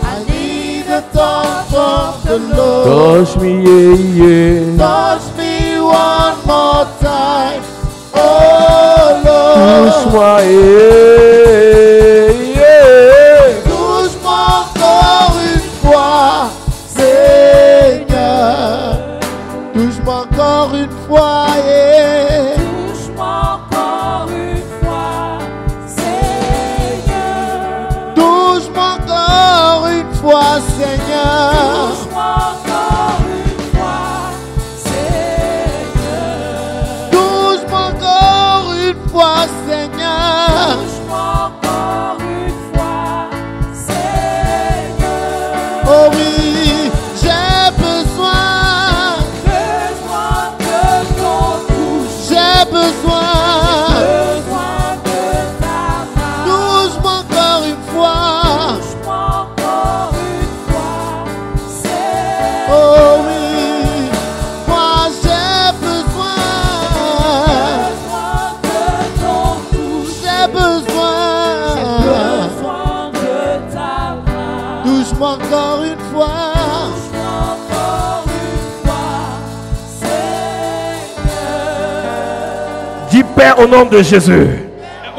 I need a touch from the Lord. Touch me, yeah, yeah. Touch me one more time, oh Lord. Touche-moi, yeah, yeah. Touche-moi encore une fois, Seigneur. Touche-moi encore une fois, yeah. Touche-moi encore une fois, Seigneur. Touche-moi encore une fois, Seigneur. Touche-moi encore une fois, Seigneur. Touche-moi encore une fois, Seigneur. Touche-moi encore une fois, Seigneur. Oh oui, j'ai besoin De ton touche, j'ai besoin. besoin de ta main. Touche-moi encore une fois. Touche-moi encore une fois, Seigneur. Oh oui, moi j'ai besoin. Besoin de ton touche, J'ai besoin. besoin de ta main. Touche-moi encore une fois. Touche-moi encore une fois, Seigneur. Dis Père au nom de Jésus,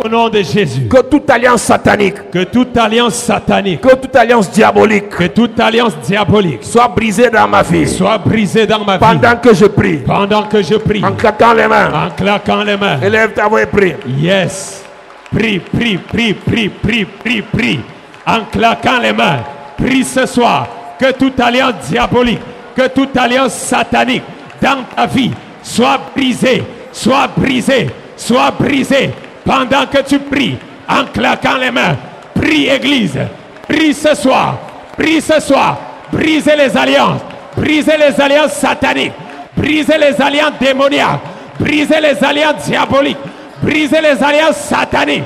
Au nom de Jésus, que toute alliance satanique, que toute alliance satanique, que toute alliance diabolique que toute alliance diabolique soit brisée dans ma vie. soit brisée dans ma vie. Pendant que je prie, Pendant que je prie, en claquant les mains, en claquant les mains. élève ta voix et prie. Yes. Prie, prie, prie, prie, prie, prie, prie. En claquant les mains. Prie ce soir. Que toute alliance diabolique, que toute alliance satanique dans ta vie soit brisée, soit brisée, soit brisée. Pendant que tu pries, en claquant les mains. Prie, Église. Prie ce soir. Prie ce soir. Brisez les alliances. Brisez les alliances sataniques. Brisez les alliances démoniaques. Brisez les alliances diaboliques. Brisez les alliances sataniques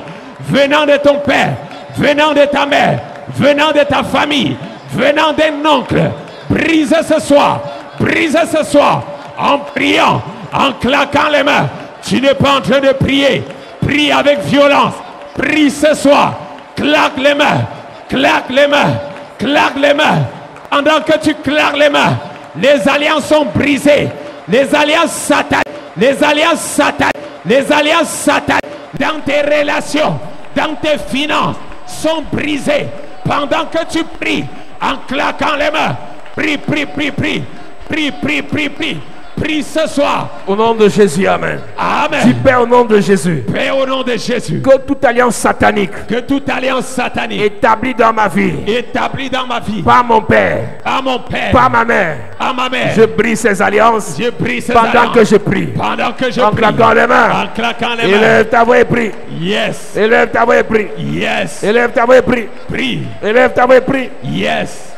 venant de ton père, venant de ta mère, venant de ta famille, venant d'un oncle. Brisez ce soir, brisez ce soir en priant, en claquant les mains. Tu n'es pas en train de prier. Prie avec violence. Prie ce soir. Claque les mains. Claque les mains. Claque les mains. Pendant que tu claques les mains, les alliances sont brisées. Les alliances sataniques. Les alliances sataniques. Les alliances sataniques dans tes relations, dans tes finances sont brisées. Pendant que tu pries, en claquant les mains. Prie, prie, prie, prie. Prie, prie, prie, prie. Prie ce soir. Au nom de Jésus, Amen. Dis Amen. Père au nom de Jésus, Père, au nom de Jésus, que toute alliance satanique que toute alliance satanique établie dans ma vie, établie dans ma vie, par mon Père, à mon père, par ma mère, à ma mère, je brise ces alliances je prie ces pendant alliances. que je prie. Pendant que je En prie, claquant les mains. en claquant les mains. Élève ta voix et prie. Yes, Élève ta voix et prie. yes, Élève ta voix et prie. prie. Élève ta voix et prie. Yes.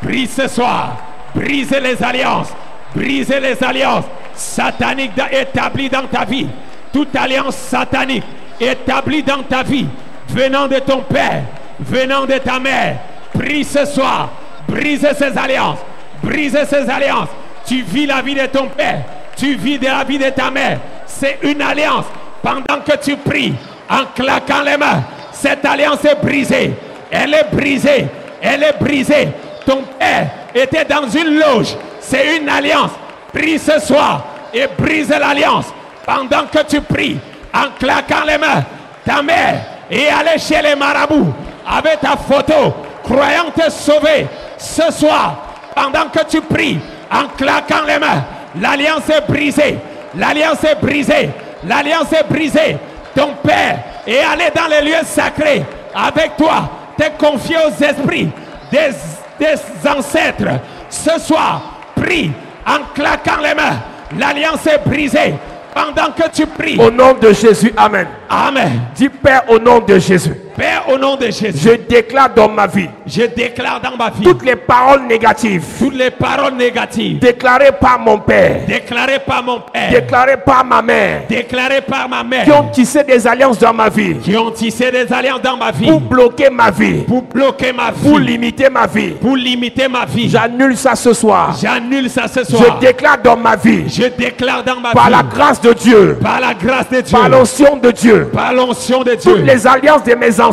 Prie ce soir. Brisez les alliances. Brisez les alliances sataniques établies dans ta vie. Toute alliance satanique établie dans ta vie, venant de ton père, venant de ta mère. Prie ce soir. Brisez ces alliances. Brisez ces alliances. Tu vis la vie de ton père. Tu vis de la vie de ta mère. C'est une alliance. Pendant que tu pries, en claquant les mains, cette alliance est brisée. Elle est brisée. Elle est brisée. Ton père était dans une loge. C'est une alliance. Prie ce soir et brise l'alliance. Pendant que tu pries, en claquant les mains, ta mère est allée chez les marabouts avec ta photo, croyant te sauver. Ce soir, pendant que tu pries, en claquant les mains, l'alliance est brisée. L'alliance est brisée. L'alliance est brisée. Ton père est allé dans les lieux sacrés avec toi. T'es confié aux esprits des des ancêtres, ce soir, prie en claquant les mains. L'alliance est brisée pendant que tu pries. Au nom de Jésus, amen. Amen. Dis Père, au nom de Jésus. Père, au nom de Jésus, Je déclare dans ma vie je déclare dans ma vie toutes les paroles négatives toutes les paroles négatives déclarées par mon Père, déclarées par mon père, déclarées par ma mère, déclarées par ma mère, qui ont tissé des alliances dans ma vie qui ont tissé des alliances dans ma vie pour bloquer ma vie, pour bloquer ma vie, pour limiter ma vie. pour limiter ma vie. J'annule ça ce soir. J'annule ça ce Je soir. déclare dans ma vie, Je déclare dans ma par vie, la grâce de Dieu, par la grâce de Dieu, par l'onction de Dieu, par l'onction de Dieu, toutes les alliances de mes ancêtres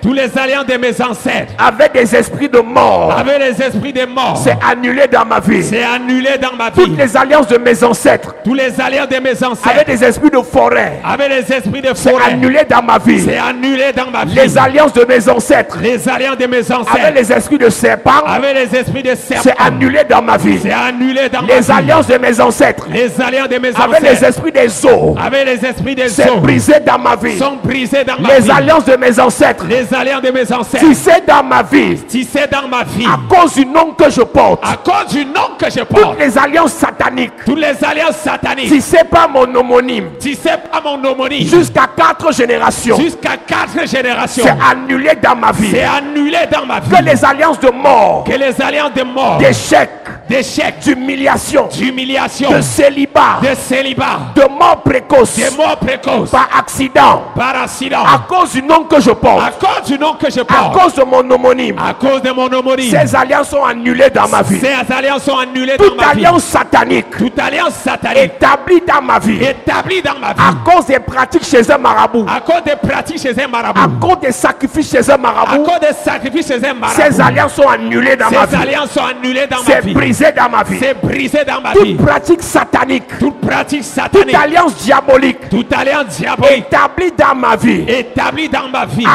tous les alliances de mes ancêtres avec des esprits de mort, avec les esprits des morts, c'est annulé dans ma vie. c'est annulé dans ma vie. Toutes les alliances de mes ancêtres Tous les alliances de mes avec ancêtres des esprits de forêt, avec les esprits de c'est forêt, annulé dans ma vie. c'est annulé dans ma vie. Les alliances de mes ancêtres Les alliances de mes avec ancêtres les esprits de serpent, avec les esprits de serpent, c'est annulé dans ma vie. c'est annulé dans ma Les vie. alliances de mes ancêtres Les alliances de mes avec les ancêtres esprits des eaux, avec les esprits des c'est eaux brisé dans ma vie. sont brisés dans ma Les vie. alliances de mes ancêtres Les alliances de mes ancêtres tissées dans ma vie tissées dans ma vie à cause du nom que je porte. à cause du nom que je Toutes porte. les alliances sataniques Toutes les alliances sataniques tissées par mon homonyme tissées par mon homonyme jusqu'à 4 générations, jusqu'à 4 générations, c'est annulé dans ma vie. c'est annulé dans ma vie. Que les alliances de mort, Que les alliances de mort, d'échec, d'échec, d'humiliation, d'humiliation, de célibat, de célibat, de mort précoce, de mort précoce, par accident, par accident, à cause du nom que je porte, à cause du nom que je à porte, cause de mon homonyme, à cause de mon homonyme. ces alliances sont annulées dans ma vie. Ces alliances sont annulées dans Toute ma vie. alliance satanique Toute alliance satanique établie dans ma vie établie dans ma vie à cause des pratiques chez un marabout, à cause des pratiques chez un à marabout, cause des sacrifices chez un à marabout, cause des sacrifices chez un marabout. ces alliances sont annulées dans ma Ces vie. alliances sont annulées dans ma C'est vie. brisé dans ma vie. C'est brisé dans ma vie. Toute pratique satanique, Toute pratique toute satanique, alliance diabolique toute alliance diabolique établie dans ma vie établie dans ma vie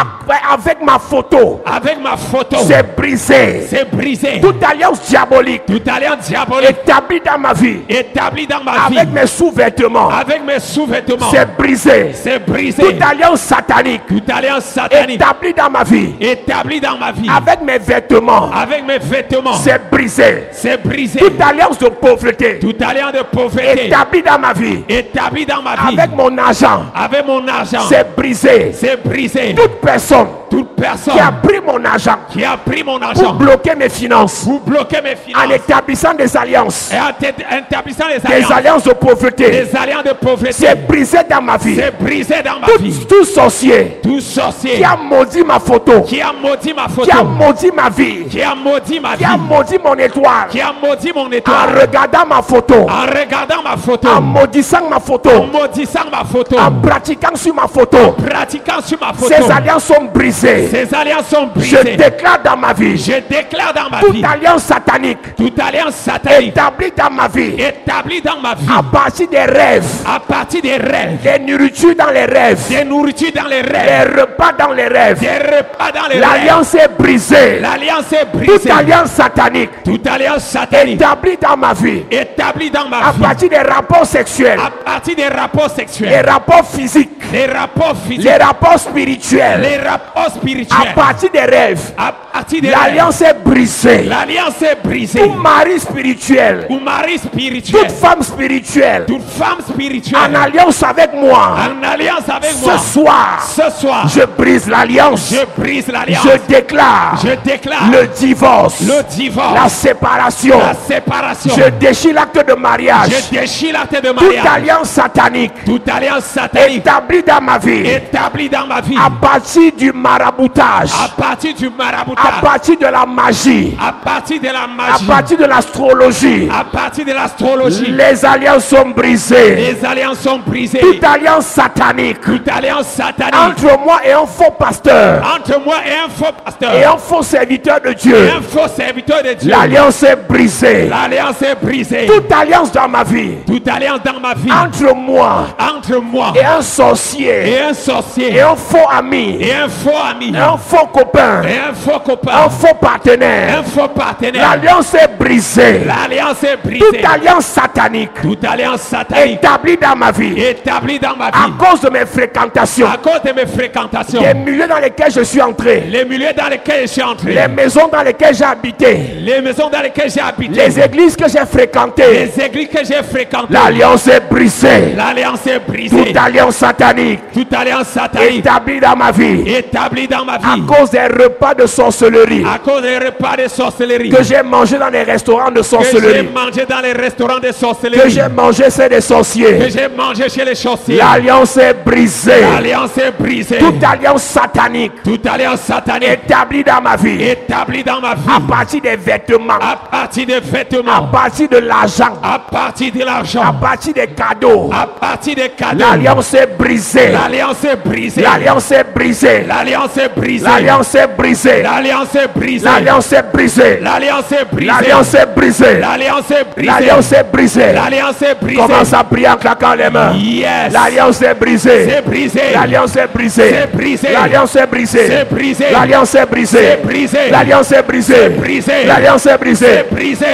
avec ma photo, avec ma photo, c'est brisé. c'est brisé. Toute alliance diabolique Toute alliance diabolique établie dans ma vie établie dans ma vie avec mes sous-vêtements, avec mes sous-vêtements, c'est brisé. c'est brisé. Toute alliance satanique Toute alliance satanique établie dans ma vie établie dans ma vie avec mes vêtements, avec mes vêtements, c'est brisé. c'est brisé. Toute alliance de pauvreté Toute alliance de pauvreté établie dans ma vie établie dans ma vie avec mon argent, avec mon argent, c'est brisé. c'est brisé. Toute personne Toute personne qui a pris mon argent qui a pris mon pour argent bloquer mes finances pour bloquer mes en finances établissant des alliances, et en établissant les des alliances, alliances de pauvreté, des alliances de pauvreté, c'est brisé dans ma vie. c'est brisé dans ma vie. Tout sorcier Tout sorcier qui a maudit ma photo, qui a maudit ma qui a photo, maudit ma vie, qui a maudit ma qui a vie, maudit mon étoile, qui a maudit mon en étoile, regardant ma photo, en regardant ma photo, en maudissant ma en photo, maudissant ma photo, en pratiquant sur ma photo, pratiquant sur ma photo. ces alliances sont brisées. Ces alliances sont Je brisées. déclare dans ma vie Je déclare dans ma toute vie alliance satanique toute alliance satanique établie dans ma vie établie dans ma vie à partir des rêves, à partir des rêves, des nourritures dans les rêves, des nourritures dans les des rêves, repas dans les rêves. des repas dans les rêves. L'alliance est brisée. L'alliance est Toute brisée. alliance satanique Toute alliance satanique établie dans ma vie établie dans ma à vie partir des rapports sexuels, à partir des rapports les sexuels, rapports physiques, des rapports physiques, les rapports spirituels, les rapports à spirituels, partir des rêves. à partir des rêves. L'alliance est brisée. L'alliance est brisée. Tout mari spirituel, Ou mari spirituel, toute femme spirituelle toute femme en spirituelle, alliance avec moi, en alliance avec moi, ce soir, ce soir, je brise l'alliance. je brise l'alliance. Je déclare Je déclare le divorce, le divorce, la séparation. la séparation. Je déchire l'acte de mariage. Je déchire l'acte de Toute mariage. alliance satanique Toute alliance satanique établie dans ma vie établie dans ma vie à partir du maraboutage, à partir du à maraboutage, partir de la magie, à partir de la à magie, partir de l'astrologie. à partir de l'astrologie. Les alliances sont brisées. Les alliances sont brisées. Toute alliance satanique Toute alliance satanique entre moi et un faux pasteur entre moi et un faux pasteur et un faux serviteur de et Dieu, un faux serviteur de Dieu. l'alliance est brisée. L'alliance est brisée. Toute alliance dans ma vie Toute alliance dans ma vie entre moi entre moi et un sorcier et un et sorcier un faux ami et un faux ami, un faux copain, et un faux un copain, faux partenaire. un faux partenaire. L'alliance est brisée. L'alliance est Toute brisée. alliance satanique Toute alliance satanique établie dans ma vie établie dans ma à vie cause de mes fréquentations, à cause de mes fréquentations, les milieux dans lesquels je suis entré, les milieux dans lesquels je suis entré, les maisons dans lesquelles j'ai habité, les maisons dans lesquelles j'ai habité, les églises que j'ai fréquentées. les églises que j'ai fréquentées. L'alliance est brisée. L'alliance est brisée. Toute alliance satanique Toute alliance satanique établie dans ma vie établie dans ma à vie cause des repas de sorcellerie à cause des repas de sorcellerie que j'ai mangé dans les restaurants de que j'ai sorcellerie, mangé dans les restaurants de que sorcellerie, j'ai mangé chez des que sorciers. j'ai mangé chez les sorciers. L'alliance est brisée. L'alliance est brisée. Toute alliance satanique Toute alliance satanique établie dans ma vie établie dans ma à vie partir des vêtements, à partir des à vêtements, partir de l'argent, à partir de à l'argent, partir des cadeaux. à partir des cadeaux. L'alliance est brisée. L'alliance est brisée. L'alliance est brisée. L'alliance est brisée. L'alliance est brisée. L'alliance est brisée. L'alliance est brisée. L'alliance est brisée. L'alliance est brisée. L'alliance est brisée. L'alliance est brisée. L'alliance est brisée. Commence à prier en claquant les mains. Yes. L'alliance est brisée. C'est brisé. L'alliance est brisée. C'est brisé. L'alliance est brisée. C'est brisé. L'alliance est brisée. C'est brisé. L'alliance est brisée. C'est brisé. L'alliance est brisée. C'est brisé.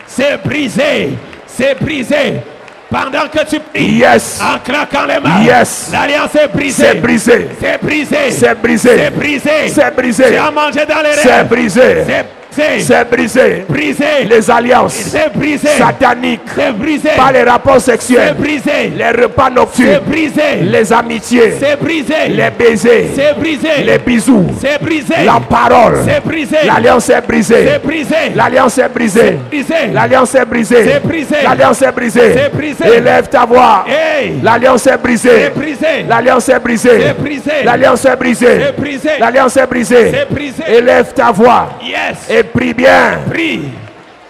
C'est brisé. C'est brisé. Pendant que tu pries, Yes. en claquant les mains, Yes. l'alliance est brisée. C'est brisé. C'est brisé. C'est brisé. C'est brisé. C'est brisé. Tu as mangé dans les C'est rêves. brisé. C'est brisé. C'est brisé. Brisé. Les alliances C'est brisé. sataniques C'est brisé. par les rapports C'est sexuels, brisé. les repas C'est nocturnes, brisé. les amitiés, C'est brisé. les baisers, C'est brisé. les bisous, C'est brisé. la parole. C'est brisé. L'alliance est brisée. C'est brisé. L'alliance est brisée. Brisé. L'alliance est brisée. C'est brisé. L'alliance est brisée. C'est brisé. Élève ta voix. Hey. L'alliance est brisée. C'est brisé. L'alliance est brisée. C'est brisé. L'alliance est brisée. C'est brisé. L'alliance est brisée. C'est brisé. Élève ta voix Yes. et prie bien. Prie.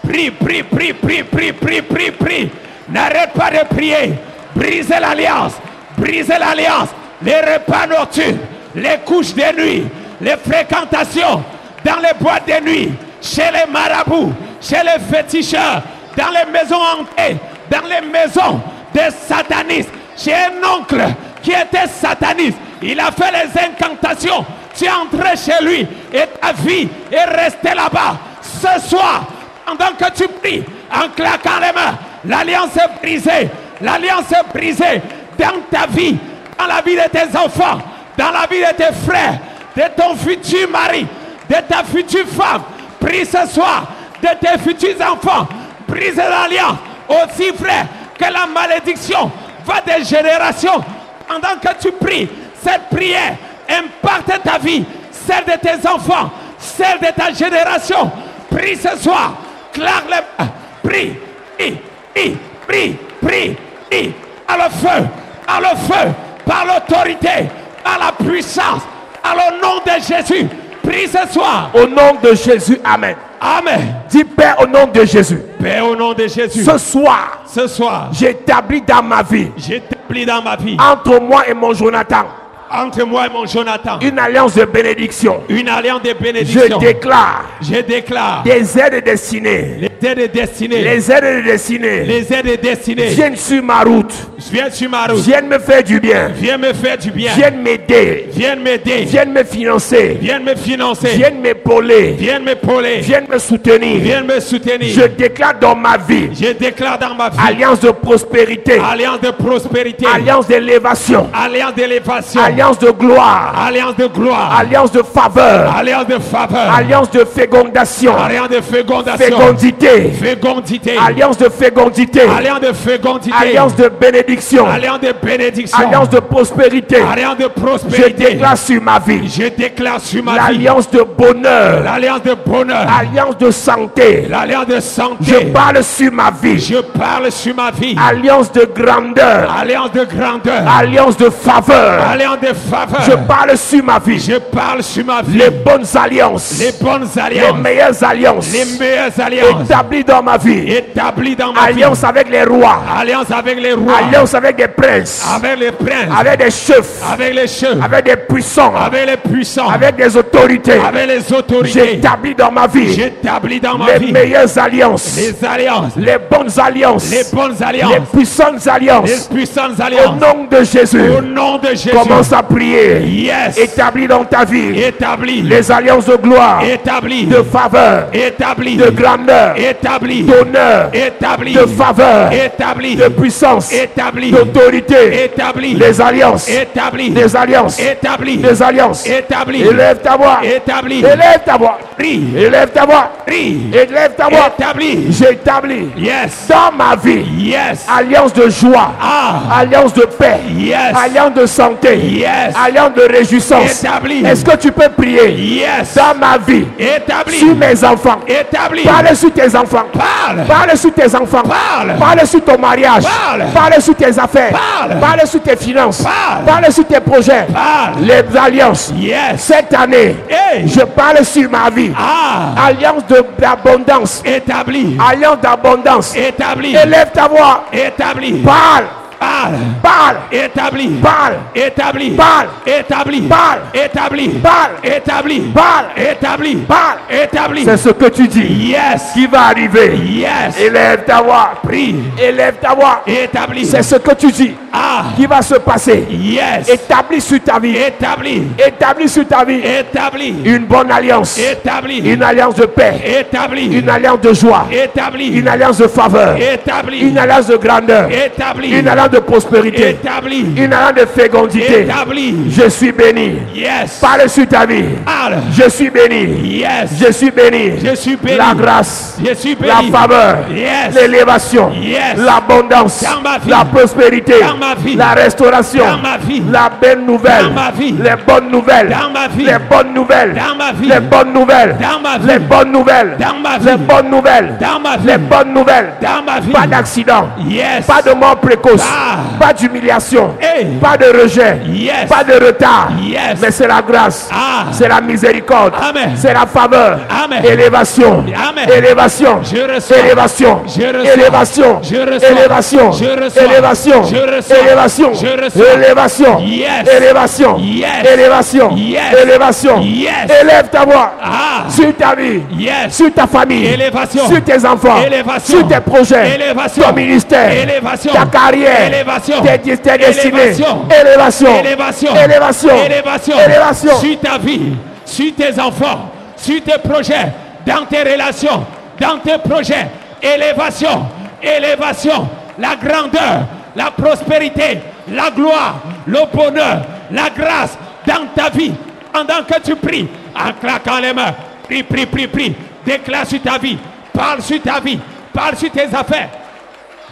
Prie, prie, prie, prie, prie, prie, prie, prie. N'arrête pas de prier. Brisez l'alliance. Brisez l'alliance. Les repas nocturnes, les couches de nuit, les fréquentations dans les boîtes de nuit, chez les marabouts, chez les féticheurs, dans les maisons hantées, dans les maisons des satanistes. J'ai un oncle qui était sataniste. Il a fait les incantations. Tu es entré chez lui et ta vie est restée là-bas. Ce soir, pendant que tu pries, en claquant les mains, l'alliance est brisée. L'alliance est brisée dans ta vie, dans la vie de tes enfants, dans la vie de tes frères, de ton futur mari, de ta future femme. Prie ce soir de tes futurs enfants. Brise l'alliance. Aussi, frère, que la malédiction va des générations. Pendant que tu pries, cette prière impacte ta vie, celle de tes enfants, celle de ta génération. Prie ce soir. Claque les mains. Prie, prie, prie, prie, prie, prie. Par le feu, par le feu, par l'autorité, par la puissance, par le nom de Jésus. Prie ce soir. Au nom de Jésus, amen. Amen. Dis Père au nom de Jésus. Père, au nom de Jésus. Ce soir, Ce soir, j'établis dans ma vie, j'établis dans ma vie, entre moi et mon Jonathan, entre moi et mon Jonathan, une alliance de bénédiction. une alliance de Je bénédiction. déclare Je déclare des aides destinées. les aides destinées. Les aides destinées Les aides destinées. viennent sur ma route, Viens sur ma route. viennent me faire du bien, Viens me faire du bien. viennent m'aider, Viens m'aider. viennent me financer, Viens me financer. viennent m'épauler, Viens m'épauler. viennent me soutenir. Viens me soutenir. Je déclare dans ma vie, Je déclare dans ma vie alliance de prospérité, alliance de prospérité, alliance d'élévation, alliance d'élévation, alliance de gloire, alliance de gloire, alliance de faveur, alliance de faveur, alliance de fécondation, alliance de fécondation, fécondité, fécondité, alliance de fécondité, alliance de fécondité, alliance de bénédiction, alliance de bénédiction, alliance de prospérité. alliance de Je prospérité. déclare sur ma vie Je déclare sur ma vie l'alliance de bonheur, l'alliance de bonheur, alliance de santé. l'alliance de santé. Je parle sur ma vie, Je parle sur ma vie, alliance de grandeur, alliance de grandeur, alliance de faveur. alliance de faveur. Je parle sur ma vie Je parle sur ma vie, les bonnes alliances, les bonnes les alliances, meilleures alliances les meilleures alliances établies dans ma vie. établies dans ma vie. Alliance avec les rois, Alliance avec les rois, alliance avec des princes, avec les princes, avec des chefs, avec les chefs, avec des puissants, avec les puissants, avec des autorités. avec les autorités. J'établis dans ma vie J'établis dans ma les vie meilleures alliances, les alliances, les bonnes alliances, les bonnes les alliances, puissantes les alliances. puissantes Au alliances. nom de Jésus, Au nom de Jésus, commence Commence à prier. Yes. Établis dans ta vie Établis. les alliances de gloire, Établis. de faveur, Établis. de grandeur, Établis. d'honneur, Établis. de faveur, Établis. de puissance, Établis. d'autorité. Établis. Les alliances, Établis. les alliances, Établis. les alliances. Établis. Élève ta voix. Établis. Élève ta voix. Prie. Élève ta voix. Prie. Élève ta voix. Établis. J'établis Yes. dans ma vie Yes. alliance de joie, Ah. alliance de paix, Yes. alliance de santé, Yes. alliance de réjouissance. Établis. Est-ce que tu peux prier Yes. dans ma vie Établis. sur mes enfants? Établis. Parle sur tes enfants. Parle. Parle sur tes enfants. Parle. Parle sur ton mariage. Parle. Parle sur tes affaires. Parle. Parle sur tes finances. Parle. Parle sur tes projets. Parle. Les alliances. Yes. Cette année, Hey. je parle sur ma vie. Ah. Alliance d'abondance. Établis. Alliance d'abondance. Établis. Élève ta voix. Établis. Parle. Parle. Parle. Établis. Parle. Établis. Parle. Établis. Parle. Établis. Parle. Établis. Parle. Établis. Parle. Établis. C'est ce que tu dis. Yes. Qui va arriver. Yes. Élève ta voix. Prie. Élève ta voix. Établis. C'est ce que tu dis. Ah. Qui va se passer. Yes. Établis sur ta vie. Établis. Établis sur ta vie. Établis. Une bonne alliance. Établis. Une alliance de paix. Établis. Une alliance de joie. Établis. Une alliance de faveur. Établis. Une alliance de grandeur. Établis. Une alliance de prospérité. Établis. Une alliance de fécondité. Établis. Je suis béni. Yes. Parle sur ta vie. Parle. Je suis béni. Yes. Je suis béni. Je suis béni. La grâce. Je suis La béni. faveur. Yes. L'élévation. Yes. L'abondance. Dans ma vie. La prospérité. Dans ma vie. La restauration. Dans ma vie. La belle nouvelle. Dans ma vie. Les bonnes nouvelles. Dans ma vie. Les bonnes nouvelles. Dans ma vie. Les bonnes nouvelles. Dans ma vie. Les bonnes nouvelles. Dans ma vie. Les bonnes nouvelles. Dans ma vie. Les bonnes nouvelles. Dans ma vie. Pas d'accident. Yes. Pas de mort précoce. Ah. Pas d'humiliation. Hey. Pas de rejet. Yes. Pas de retard. Yes. Mais c'est la grâce. Ah. C'est la miséricorde. Amen. C'est la faveur. Amen. Élévation. Amen. Élévation. Je reçois. Élévation. Je reçois. Élévation. Je reçois. Élévation. Je reçois. Élévation. Je reçois. Élévation. Je reçois. Élévation. Yes. Élévation. Yes. Élévation. Yes. Élévation. Yes. Élève ta voix. Ah. Sur ta vie. Yes. Sur ta famille. Élévation. Sur tes enfants. Élévation. Sur tes projets. Élévation. Ton ministère. Élévation. Ta carrière. Élévation. Tes destinées. Élévation. Élévation. Élévation. Élévation. Élévation. Élévation. Sur ta vie, sur tes enfants, sur tes projets, dans tes relations, dans tes projets. Élévation. Élévation. La grandeur, la prospérité, la gloire, le bonheur, la grâce dans ta vie. Pendant que tu pries, en claquant les mains, prie, prie, prie, prie. Déclare sur ta vie. Parle sur ta vie. Parle sur tes affaires.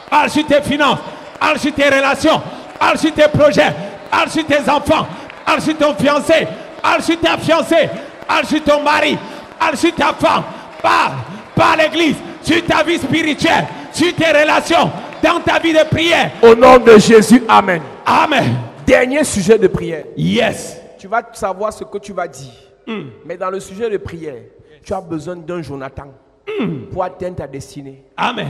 Parle sur tes finances. Parle sur tes relations. Parle sur tes projets. Parle sur tes enfants. Parle sur ton fiancé. Parle sur ta fiancée. Parle sur ton mari. Parle sur ta femme. Parle. Parle l'église. Sur ta vie spirituelle. Sur tes relations. Dans ta vie de prière. Au nom de Jésus, amen. Amen. Dernier sujet de prière. Yes. Tu vas savoir ce que tu vas dire. Mais dans le sujet de prière, tu as besoin d'un Jonathan pour atteindre ta destinée. Amen.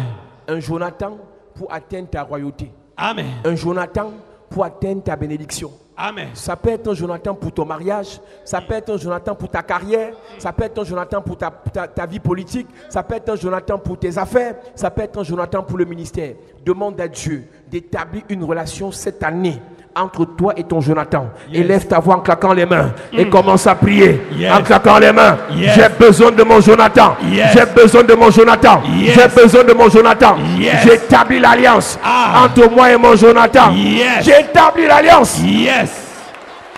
Un Jonathan pour atteindre ta royauté. Amen. Un Jonathan pour atteindre ta bénédiction. Amen. Ça peut être un Jonathan pour ton mariage, ça peut être un Jonathan pour ta carrière, ça peut être un Jonathan pour ta vie politique, ça peut être un Jonathan pour tes affaires, ça peut être un Jonathan pour le ministère. Demande à Dieu d'établir une relation cette année entre toi et ton Jonathan. Yes. Élève ta voix en claquant les mains et commence à prier. Yes. En claquant les mains. Yes. J'ai besoin de mon Jonathan. Yes. J'ai besoin de mon Jonathan. Yes. J'ai besoin de mon Jonathan. Yes. J'établis l'alliance entre moi et mon Jonathan. Yes. J'établis l'alliance. Yes.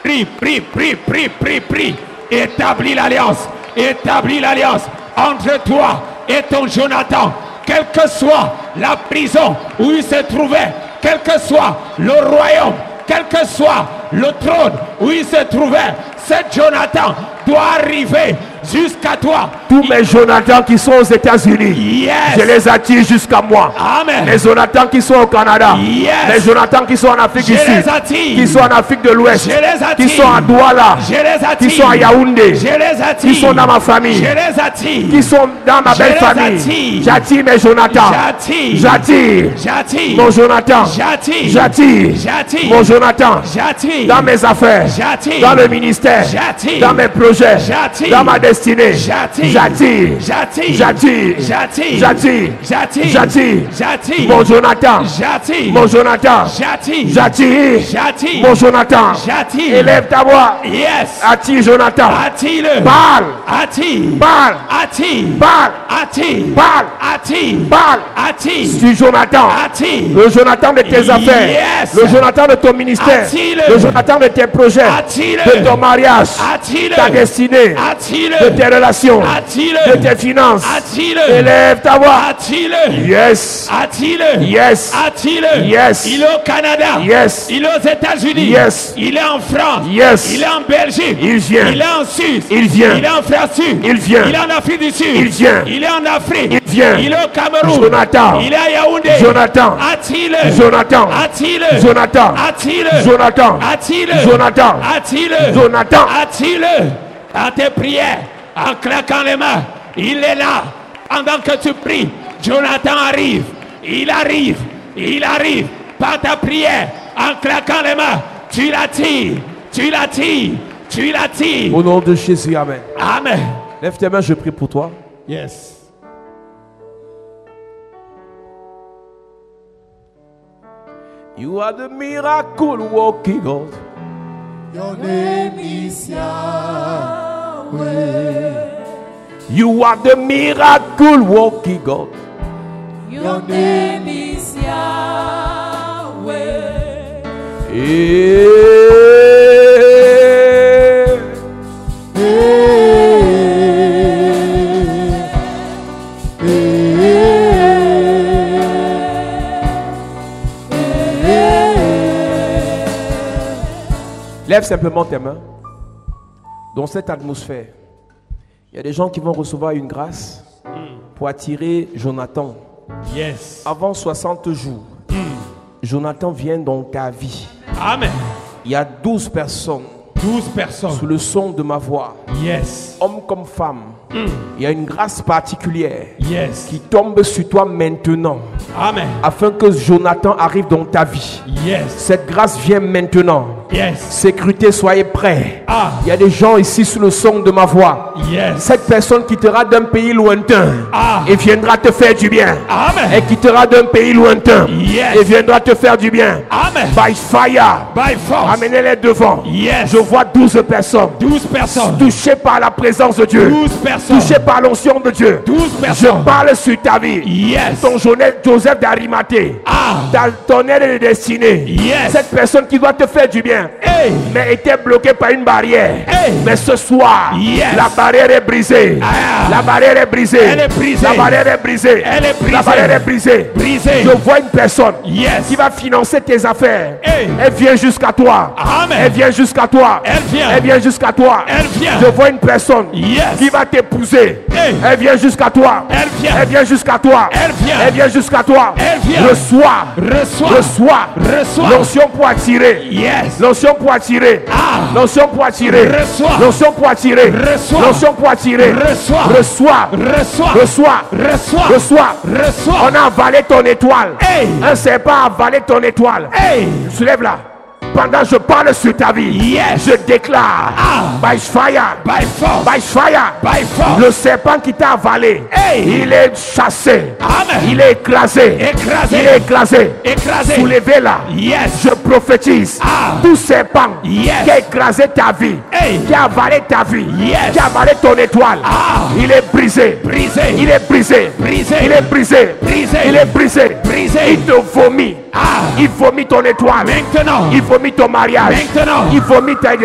Prie, prie, prie, prie, prie, prie. Établis l'alliance. Établis l'alliance entre toi et ton Jonathan. Quelle que soit la prison où il se trouvait, quel que soit le royaume, quel que soit le trône où il se trouvait, ce Jonathan doit arriver jusqu'à toi. Tous mes Jonathans qui sont aux États-Unis, Yes. je les attire jusqu'à moi. Amen. Les Jonathans qui sont au Canada, Yes. les Jonathans qui sont en Afrique du Je Sud, les attire. qui sont en Afrique de l'Ouest, Je les attire. qui sont à Douala, Je les attire. qui sont à Yaoundé, Je les attire. qui sont dans ma famille, Je les attire. qui sont dans ma Je belle les famille. attire. J'attire mes Jonathans. J'attire. J'attire J'attire. mon Jonathan. J'attire. J'attire J'attire. mon Jonathan J'attire. dans mes affaires, J'attire. dans le ministère, J'attire. dans mes projets, J'attire. dans ma destinée. destinée. J'attire. J'attire. J'attire. J'attire. J'attire. J'attire. J'attire. J'attire. J'attire. Mon Jonathan. J'attire. Mon Jonathan. J'attire. J'attire. J'attire. Mon Jonathan. J'attire. Élève ta voix. Yes. Attire Jonathan. Attire-le. Parle. Attire. Parle. Attire. Parle. Attire. Parle. Attire. Parle. Attire. Suis Jonathan. Attire. Le Jonathan de tes affaires. Yes. Le Jonathan de ton ministère. Attire-le. Le Jonathan de tes projets. Attire-le. De ton mariage. Attire-le. Ta destinée. Attire-le. De tes relations. Attire-le. De tes finances. Attire-le. Élève ta voix. Attire-le. Yes. Attire-le. Yes. Attire-le. Yes. Il est au Canada. Yes. Il est aux États-Unis. Yes. Il est en France. Yes. Il est en Belgique. Il vient. Il est en Suisse. Il vient. Il est en France Sud. Il vient. Il est en Afrique du Sud. Il vient. Il est en Afrique. Il vient. Il est au Cameroun. Jonathan. Il est à Yaoundé. Jonathan. Attire-le. Jonathan. Attire-le. Jonathan. Attire-le. Jonathan. Attire-le. Jonathan. Attire-le. Jonathan. Attire-le. À tes prières, en claquant les mains. Il est là. Pendant que tu pries, Jonathan arrive. Il arrive. Il arrive. Par ta prière, en claquant les mains, tu l'attires. Tu l'attires. Tu l'attires. Au nom de Jésus, amen. Amen. Lève tes mains, je prie pour toi. Yes. You are the miracle working God. Your name is Yahweh. You are the miracle working God. Your name is Yahweh. Lève simplement tes mains. Dans cette atmosphère, il y a des gens qui vont recevoir une grâce pour attirer Jonathan. Yes. Avant 60 jours, Jonathan vient dans ta vie. Amen. Il y a 12 personnes 12 personnes. sous le son de ma voix, Yes. hommes comme femmes. Il y a une grâce particulière Yes. qui tombe sur toi maintenant, Amen. afin que Jonathan arrive dans ta vie. Yes. Cette grâce vient maintenant. Yes. Sécurité, soyez prêts. Ah. Il y a des gens ici sous le son de ma voix. Yes. Cette personne quittera d'un pays lointain Ah. et viendra te faire du bien. Amen. Elle quittera d'un pays lointain Yes. et viendra te faire du bien. Amen. By fire. By force. Amenez-les devant. Yes. Je vois 12 personnes 12 personnes. touchées par la présence de Dieu, 12 personnes. touchées par l'onction de Dieu. 12 Je personnes. parle sur ta vie. Yes. Ton Joseph d'Arimathée. Ah. Ton aide de destinée. Yes. Cette personne qui doit te faire du bien, Hey. mais était bloquée par une barrière. Hey. Mais ce soir, Yes. la barrière est brisée. Ah. La barrière est brisée. Elle est brisée. La barrière est brisée. Elle est brisée. La barrière est brisée. Brisée. Je vois une personne Yes. qui va financer tes affaires. Hey. Elle vient jusqu'à toi. Amen. Elle vient jusqu'à toi. Elle vient. Elle vient jusqu'à toi. Elle vient. Je vois une personne Yes. qui va t'épouser. Hey. Elle vient jusqu'à toi. Elle vient. Elle vient jusqu'à toi. Elle vient. Elle vient jusqu'à toi. Elle vient. Reçois. Reçois. Reçois. Reçois. L'onction pour attirer. Yes. L'onction pour attirer. Ah. L'onction pour attirer. Reçois. L'onction pour attirer. Reçois. L'onction pour attirer. Reçois. Reçois. Reçois. Reçois. Reçois. Reçois. Reçois. On a avalé ton étoile. Hey. Un serpent a avalé ton étoile. Hey. Soulève-la. Pendant que je parle sur ta vie, Yes. je déclare by fire, By force. by fire, By force. le serpent qui t'a avalé, Hey. il est chassé, Amen. il est écrasé, Écrasé. il est écrasé, Écrasé. soulevez-la. Yes. Je prophétise, Ah. tout serpent Yes. qui a écrasé ta vie, Hey. qui a avalé ta vie, Yes. qui a avalé ton étoile, Ah. il est brisé, Brisé. il est brisé, Brisé. il est brisé, Brisé. il est brisé, Brisé. il te vomit, Ah. il vomit ton étoile, Maintenant. il vomit ton mariage, Maintenant. il vomit tes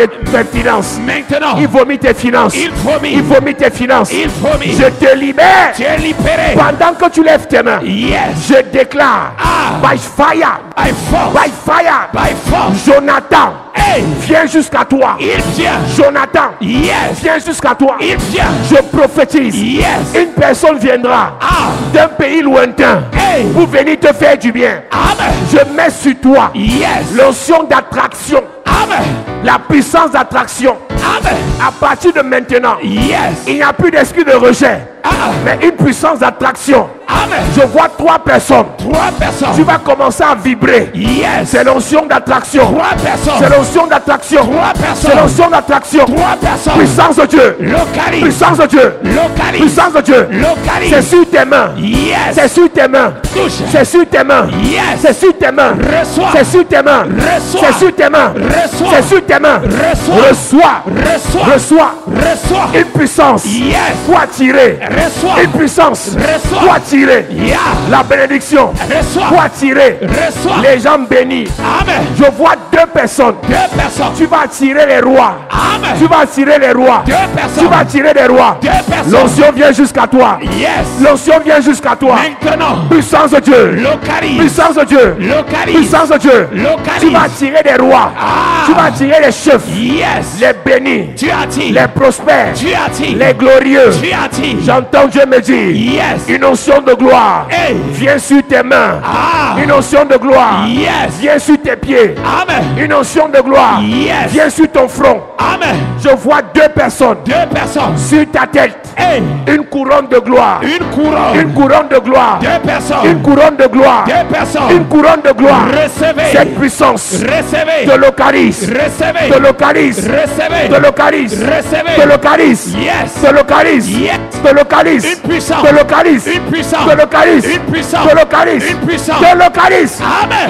finances, Maintenant. il vomit tes finances, Il vomit. il vomit tes finances. Il vomit. Je te libère. Tu es libéré. Pendant que tu lèves tes mains, Yes. je déclare Ah. by fire, By force. by fire, By force. Jonathan, Hey. viens jusqu'à toi. Il vient. Jonathan, Yes. viens jusqu'à toi. Il vient. Je prophétise. Yes. Une personne viendra Ah. d'un pays lointain Hey. pour venir te faire du bien. Amen. Je mets sur toi Yes. l'onction d'attraction, Amen. la puissance d'attraction. Amen. À partir de maintenant, Yes. il n'y a plus d'esprit de rejet, Ah. mais une puissance d'attraction. Amen. Je vois 3 personnes. 3 personnes. Tu vas commencer à vibrer. Yes. C'est l'onction d'attraction. 3 personnes. C'est l'onction d'attraction. 3 personnes. C'est l'onction d'attraction. 3 personnes. Puissance de Dieu. Localise. Puissance de Dieu. Localise. Puissance de Dieu. Localise. C'est sur tes mains. Yes. C'est sur tes mains. Touche. C'est sur tes mains. Yes. C'est sur tes mains. Reçois. C'est sur tes mains. Reçois. C'est sur tes mains. Reçois. C'est sur tes mains. Reçois. Reçois. Reçois. Reçois. Reçois. Une puissance. Yes. Faut attirer. Reçois. Une puissance. Reçois. Faut attirer. Yeah. La bénédiction. Reçois. Faut attirer. Reçois. Les gens bénis. Amen. Je vois 2 personnes. 2 personnes. Tu vas attirer les rois. Amen. Tu vas attirer les rois. 2 personnes. Tu vas attirer les rois. 2 personnes. L'onction vient jusqu'à toi. Yes. L'onction vient jusqu'à toi. Maintenant. Puissance de Dieu. Localise. Puissance de Dieu. Localise. Puissance de Dieu. Localise. Tu vas attirer des rois. Ah. Tu vas attirer les chefs. Yes. Les bénis. Tu attires. Les prospères. Tu attires. Les glorieux. Tu attires. J'entends Dieu me dire. Yes. Une onction de gloire. Hey. Viens sur tes mains. Ah. Une onction de gloire. Yes. Viens sur tes pieds. Amen. Une onction de gloire. Yes. Viens sur ton front. Amen. Je vois 2 personnes 2 personnes. sur ta tête. Hey. Une couronne de gloire. Une couronne. Une couronne de gloire. 2 personnes. Une couronne de gloire. 2 personnes. Une couronne de gloire. Recevez. Cette puissance Recevez. te localise. Recevez. Te localise. Recevez. Te localise. Recevez. Te localise. Yes. Te localise. Yes. Te localise. Une puissance. Te localise. Une puissance. Te localise. Une puissance. Te localise. Une puissance. Te localise. Amen.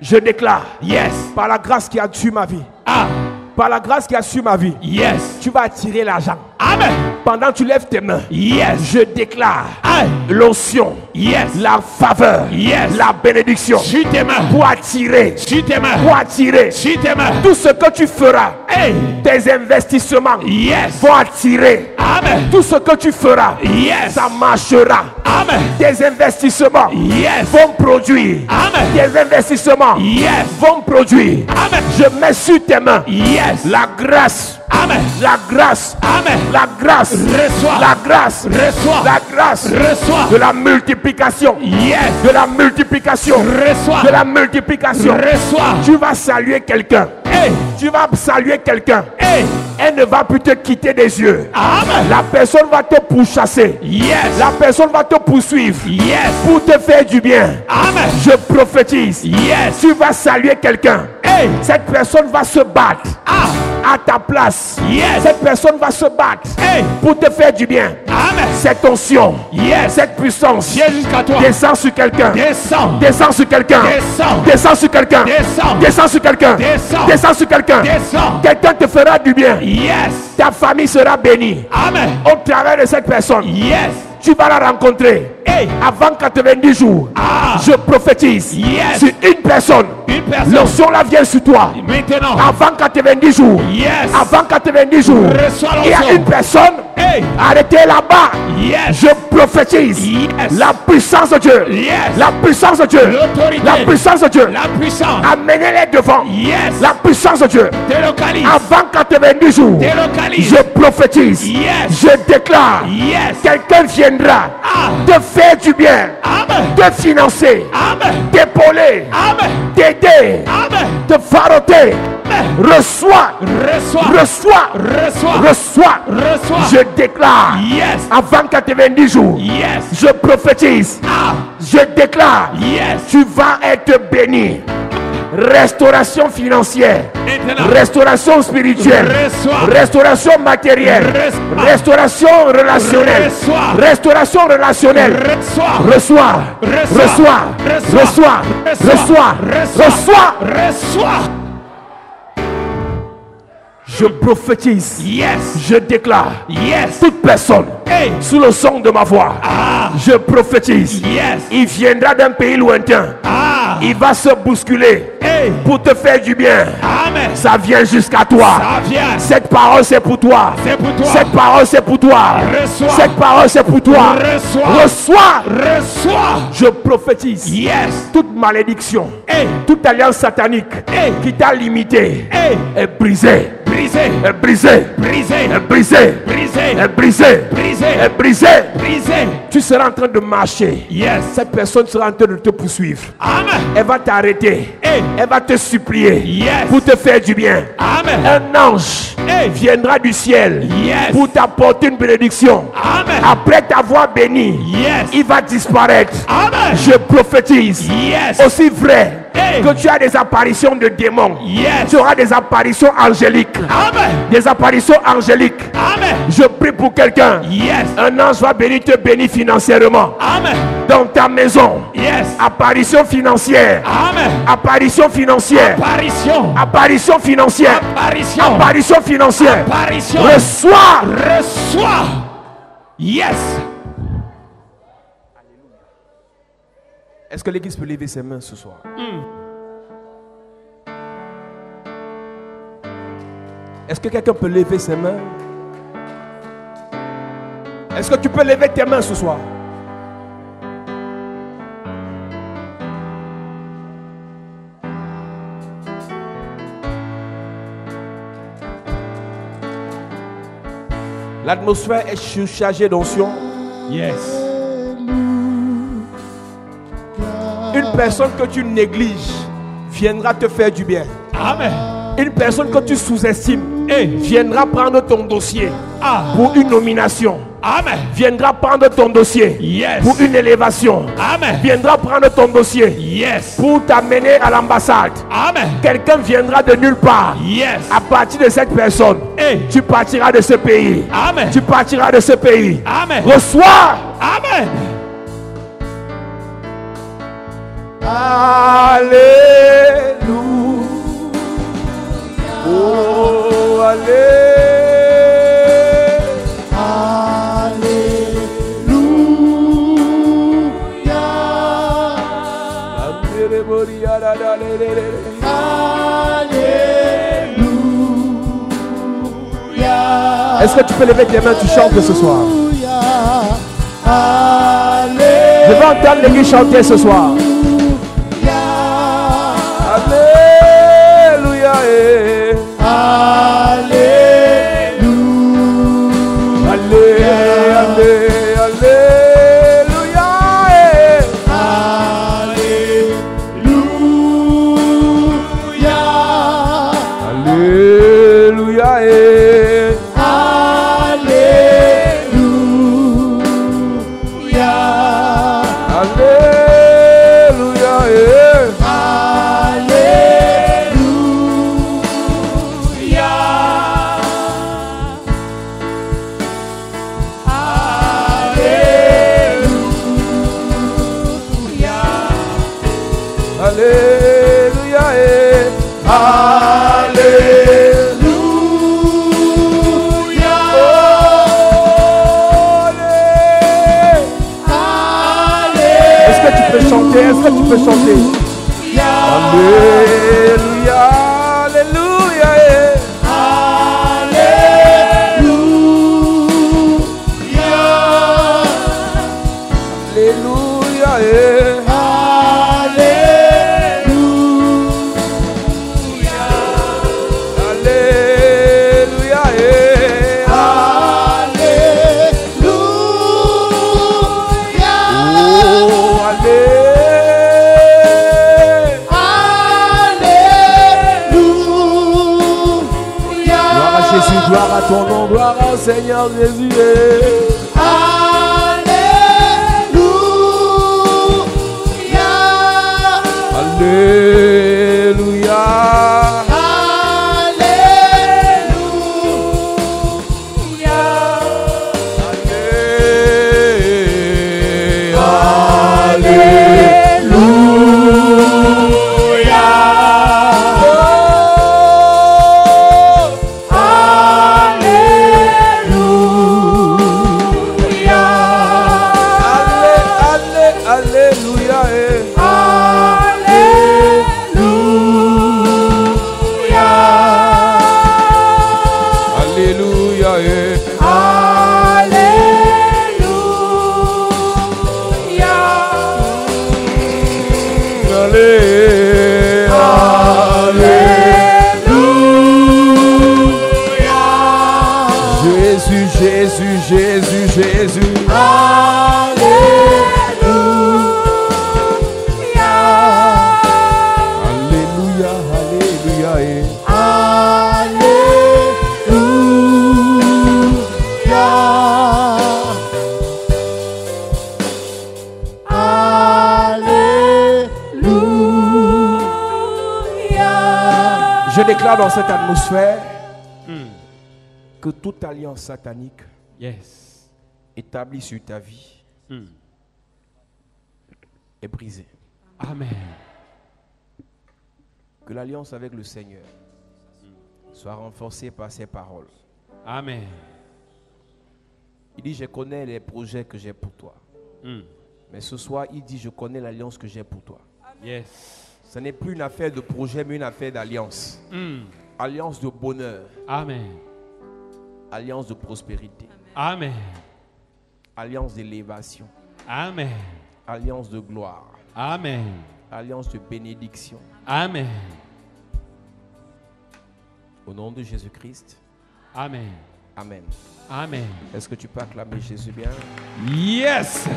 Je déclare Yes. par la grâce qui a su ma vie. Ah. Par la grâce qui a su ma vie. Yes. Tu vas attirer l'argent. Amen. Pendant que tu lèves tes mains. Yes. Je déclare Amen. l'onction. Yes. La faveur. Yes. La bénédiction. Sur tes mains. Pour attirer. Sur tes mains. Pour attirer. Sur tes mains. Tout ce que tu feras. Hey. Tes investissements. Yes. Vont attirer. Amen. Tout ce que tu feras. Yes. Ça marchera. Amen. Tes investissements. Yes. Vont produire. Amen. Tes investissements. Yes. Vont produire. Amen. Je mets sur tes mains. Yes. La grâce. Amen. La grâce. Amen. La grâce. Reçois. La grâce. Reçois. La grâce. Reçois. De la multiplication. Yes. De la multiplication. Reçois. De la multiplication. Reçois. Tu vas saluer quelqu'un. Hey. Tu vas saluer quelqu'un. Hey. Elle ne va plus te quitter des yeux. Amen. La personne va te pourchasser. Yes. La personne va te poursuivre. Yes. Pour te faire du bien. Amen. Je prophétise. Yes. Tu vas saluer quelqu'un. Hey. Cette personne va se battre. Ah. À ta place. Yes. Cette personne va se battre. Hey. Pour te faire du bien. Amen. Cette onction. Yes. Cette puissance. Viens jusqu'à toi. Descends sur quelqu'un. Descends. Descends sur quelqu'un. Descends. Descends sur quelqu'un. Descends. Descends sur quelqu'un. Descends. Descends sur quelqu'un. Descends. Quelqu'un te fera du bien. Yes. Ta famille sera bénie. Amen. Au travers de cette personne. Yes. Tu vas la rencontrer. Hey. Avant 90 jours. Ah. Je prophétise. Yes. Sur une personne. Une personne. L'onction là vient sur toi. Maintenant. Avant 90 jours. Yes. Avant 90 jours. Reçois Il y a l'onction. une personne. Hey. Arrêtez là-bas. Yes. Je prophétise. Yes. La puissance de Dieu. Yes. La puissance de Dieu. L'autorité. La puissance de Dieu. La puissance. Amenez-les devant. Yes. La puissance de Dieu. Délocalise. Avant 90 jours. Délocalise. Je prophétise. Yes. Je déclare. Yes. Quelqu'un viendra Ah. te faire du bien. Amen. Te financer. Amen. T'épauler. Amen. T'aider. Amen. Te faroter. Amen. Reçois. Reçois. Reçois. Reçois. Reçois. Reçois. Je déclare. Yes. Avant 90 jours. Yes. Je prophétise. Ah. Je déclare. Yes. Tu vas être béni. Restauration financière. Maintenant. Restauration spirituelle. Reçois. Restauration matérielle. Reçois. Restauration relationnelle. Reçois. Restauration relationnelle. Reçois. Reçois. Reçois. Reçois. Reçois. Reçois. Reçois. Reçois. Reçois. Reçois. Je prophétise. Yes. Je déclare. Yes. Toute personne Hey. sous le son de ma voix. Ah. Je prophétise. Yes. Il viendra d'un pays lointain. Ah. Il va se bousculer Hey. pour te faire du bien. Amen. Ça vient jusqu'à toi. Ça vient. Cette parole c'est pour toi. C'est pour toi. Cette parole c'est pour toi. Reçois. Cette parole c'est pour toi. Reçois. Reçois. Reçois. Je prophétise. Yes. Toute malédiction, Hey. toute alliance satanique Hey. qui t'a limité Hey. est brisée. Brisé. Est brisée. Brisé. Est brisée. Brisé. Est brisée. Brisé. Est brisée. Brisé. Tu seras en train de marcher. Yes. Cette personne sera en train de te poursuivre. Amen. Elle va t'arrêter. Hey. Elle va te supplier Yes. pour te faire du bien. Amen. Un ange viendra du ciel pour t'apporter une bénédiction. Amen. Après t'avoir béni, Yes. il va disparaître. Amen. Je prophétise. Yes. Aussi vrai que tu as des apparitions de démons, Yes. tu auras des apparitions angéliques. Amen. Des apparitions angéliques. Amen. Je prie pour quelqu'un. Yes. Un ange va bénir, te bénir financièrement. Amen. Dans ta maison. Yes. Apparition financière. Amen. Apparition financière. Apparition. Apparition financière. Apparition. Apparition financière. Apparition. Reçois. Reçois. Yes. Est-ce que l'église peut lever ses mains ce soir? Est-ce que quelqu'un peut lever ses mains? Est-ce que tu peux lever tes mains ce soir? L'atmosphère est surchargée d'onction. Yes. Une personne que tu négliges viendra te faire du bien. Amen. Une personne que tu sous-estimes viendra prendre ton dossier Ah. pour une nomination. Amen. Viendra prendre ton dossier Yes. pour une élévation. Amen. Viendra prendre ton dossier Yes. pour t'amener à l'ambassade. Amen. Quelqu'un viendra de nulle part. Yes. À partir de cette personne, tu partiras de ce pays. Amen. Tu partiras de ce pays. Amen. Reçois. Amen. Alléluia. Oh, alléluia. Est-ce que tu peux lever tes mains, tu chantes ce soir? Je vais entendre l'église chanter ce soir. Alléluia. Est-ce que tu peux chanter? Alléluia, alléluia, alléluia, gloire à ton nom, gloire au Seigneur Jésus. Alléluia. déclare dans cette atmosphère que toute alliance satanique Yes. établie sur ta vie est brisée. Amen. Que l'alliance avec le Seigneur soit renforcée par ses paroles. Amen. Il dit, je connais les projets que j'ai pour toi. Mais ce soir, il dit, je connais l'alliance que j'ai pour toi. Yes. Ce n'est plus une affaire de projet, mais une affaire d'alliance. Alliance de bonheur. Amen. Alliance de prospérité. Amen. Alliance d'élévation. Amen. Alliance de gloire. Amen. Alliance de bénédiction. Amen. Au nom de Jésus-Christ. Amen. Amen. Amen. Est-ce que tu peux acclamer Jésus bien? Yes.